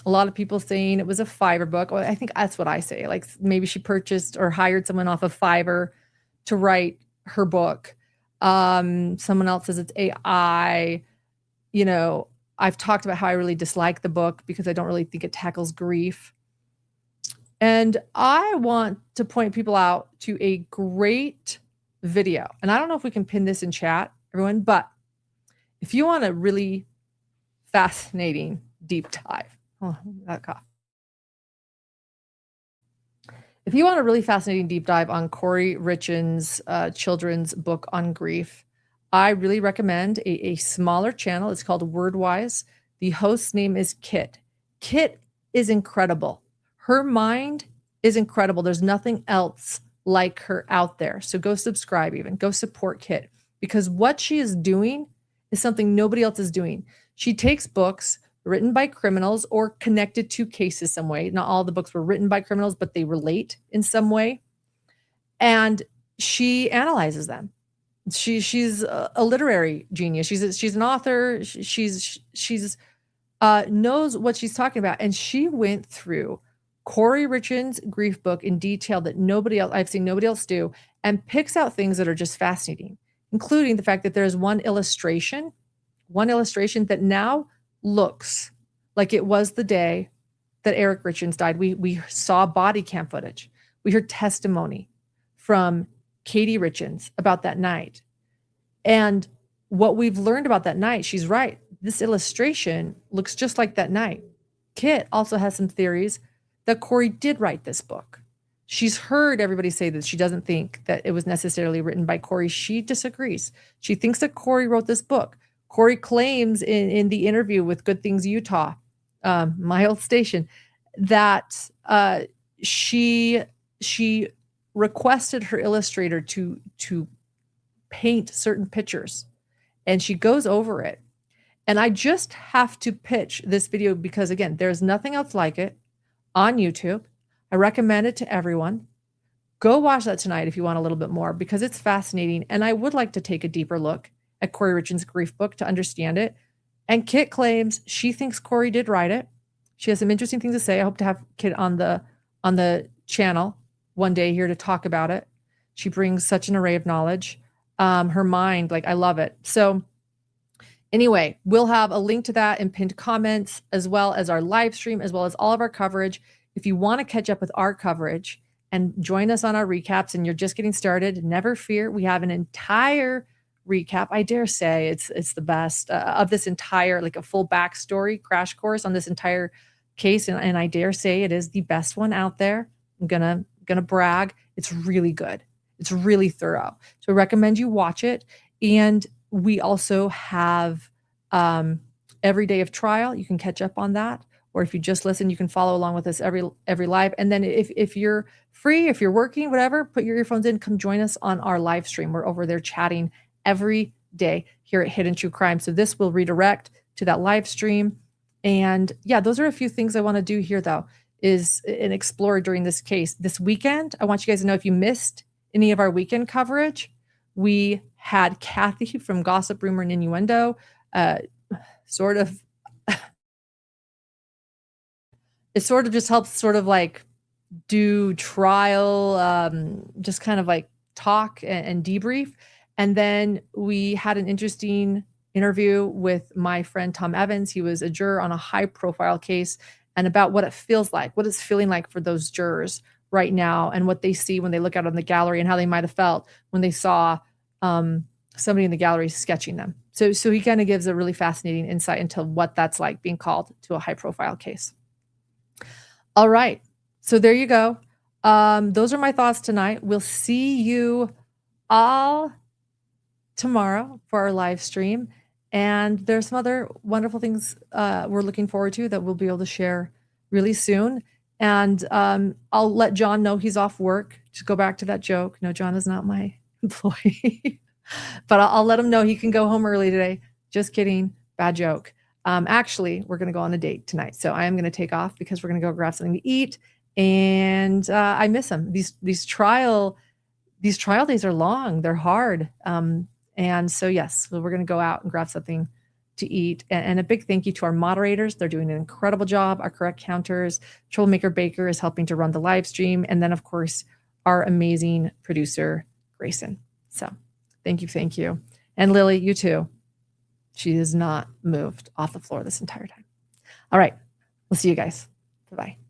[SPEAKER 1] A lot of people saying it was a Fiverr book. Well, I think that's what I say. Like maybe she purchased or hired someone off of Fiverr to write her book. Someone else says it's AI. You know, I've talked about how I really dislike the book because I don't really think it tackles grief. And I want to point people out to a great video. And I don't know if we can pin this in chat, everyone, but if you want a really fascinating deep dive, oh, that cough. If you want a really fascinating deep dive on Kouri Richins' children's book on grief, I really recommend a smaller channel. It's called Wordwise. The host's name is Kit. Kit is incredible. Her mind is incredible. There's nothing else like her out there. So go subscribe, even go support Kit, because what she is doing is something nobody else is doing. She takes books written by criminals or connected to cases some way. Not all the books were written by criminals, but they relate in some way. And she analyzes them. She's a literary genius. She's an author. She's knows what she's talking about. And she went through Kouri Richins' grief book in detail that I've seen nobody else do, and picks out things that are just fascinating, including the fact that there's one illustration that now looks like it was the day that Eric Richins died. We saw body cam footage. We heard testimony from Kouri Richins about that night. And what we've learned about that night, she's right. This illustration looks just like that night. Kit also has some theories that Kouri did write this book. She's heard everybody say that she doesn't think that it was necessarily written by Kouri. She disagrees. She thinks that Kouri wrote this book. Kouri claims in the interview with Good Things Utah, my old station, that she requested her illustrator to paint certain pictures, and she goes over it. And I just have to pitch this video because, again, there's nothing else like it on YouTube. I recommend it to everyone. Go watch that tonight if you want a little bit more, because it's fascinating. And I would like to take a deeper look at Kouri Richins' grief book to understand it. And Kit claims she thinks Kouri did write it. She has some interesting things to say. I hope to have Kit on the channel one day here to talk about it. She brings such an array of knowledge. Her mind, like, I love it. So anyway, we'll have a link to that in pinned comments, as well as our live stream, as well as all of our coverage. If you want to catch up with our coverage and join us on our recaps and you're just getting started, never fear. We have an entire recap. I dare say it's the best of this entire, like a full backstory crash course on this entire case. And I dare say it is the best one out there. I'm gonna brag. It's really good. It's really thorough. So I recommend you watch it. And we also have every day of trial. You can catch up on that. Or if you just listen, you can follow along with us every live. And then if you're free, if you're working, whatever, put your earphones in, come join us on our live stream. We're over there chatting every day here at Hidden True Crime. So this will redirect to that live stream. And yeah, those are a few things I want to do here, though, is an explore during this case. This weekend, I want you guys to know, if you missed any of our weekend coverage, we had Kathy from Gossip, Rumor, and Innuendo it sort of just helps sort of like do trial, just kind of like talk and debrief. And then we had an interesting interview with my friend Tom Evans. He was a juror on a high profile case, and about what it feels like, what it's feeling like for those jurors right now, and what they see when they look out on the gallery, and how they might have felt when they saw somebody in the gallery sketching them. So he kind of gives a really fascinating insight into what that's like being called to a high profile case. All right. So there you go. Those are my thoughts tonight. We'll see you all tomorrow for our live stream. And there's some other wonderful things we're looking forward to that we'll be able to share really soon. And I'll let John know he's off work. To go back to that joke. No, John is not my employee, but I'll let him know he can go home early today. Just kidding. Bad joke. Actually, we're going to go on a date tonight. So I am going to take off because we're going to go grab something to eat. And I miss him. These trial days are long. They're hard. And so, yes, we're going to go out and grab something to eat. And a big thank you to our moderators. They're doing an incredible job. Our correct counters, Troublemaker Baker is helping to run the live stream. And then, of course, our amazing producer, Grayson. So thank you. And Lily, you too. She has not moved off the floor this entire time. All right. We'll see you guys. Bye-bye.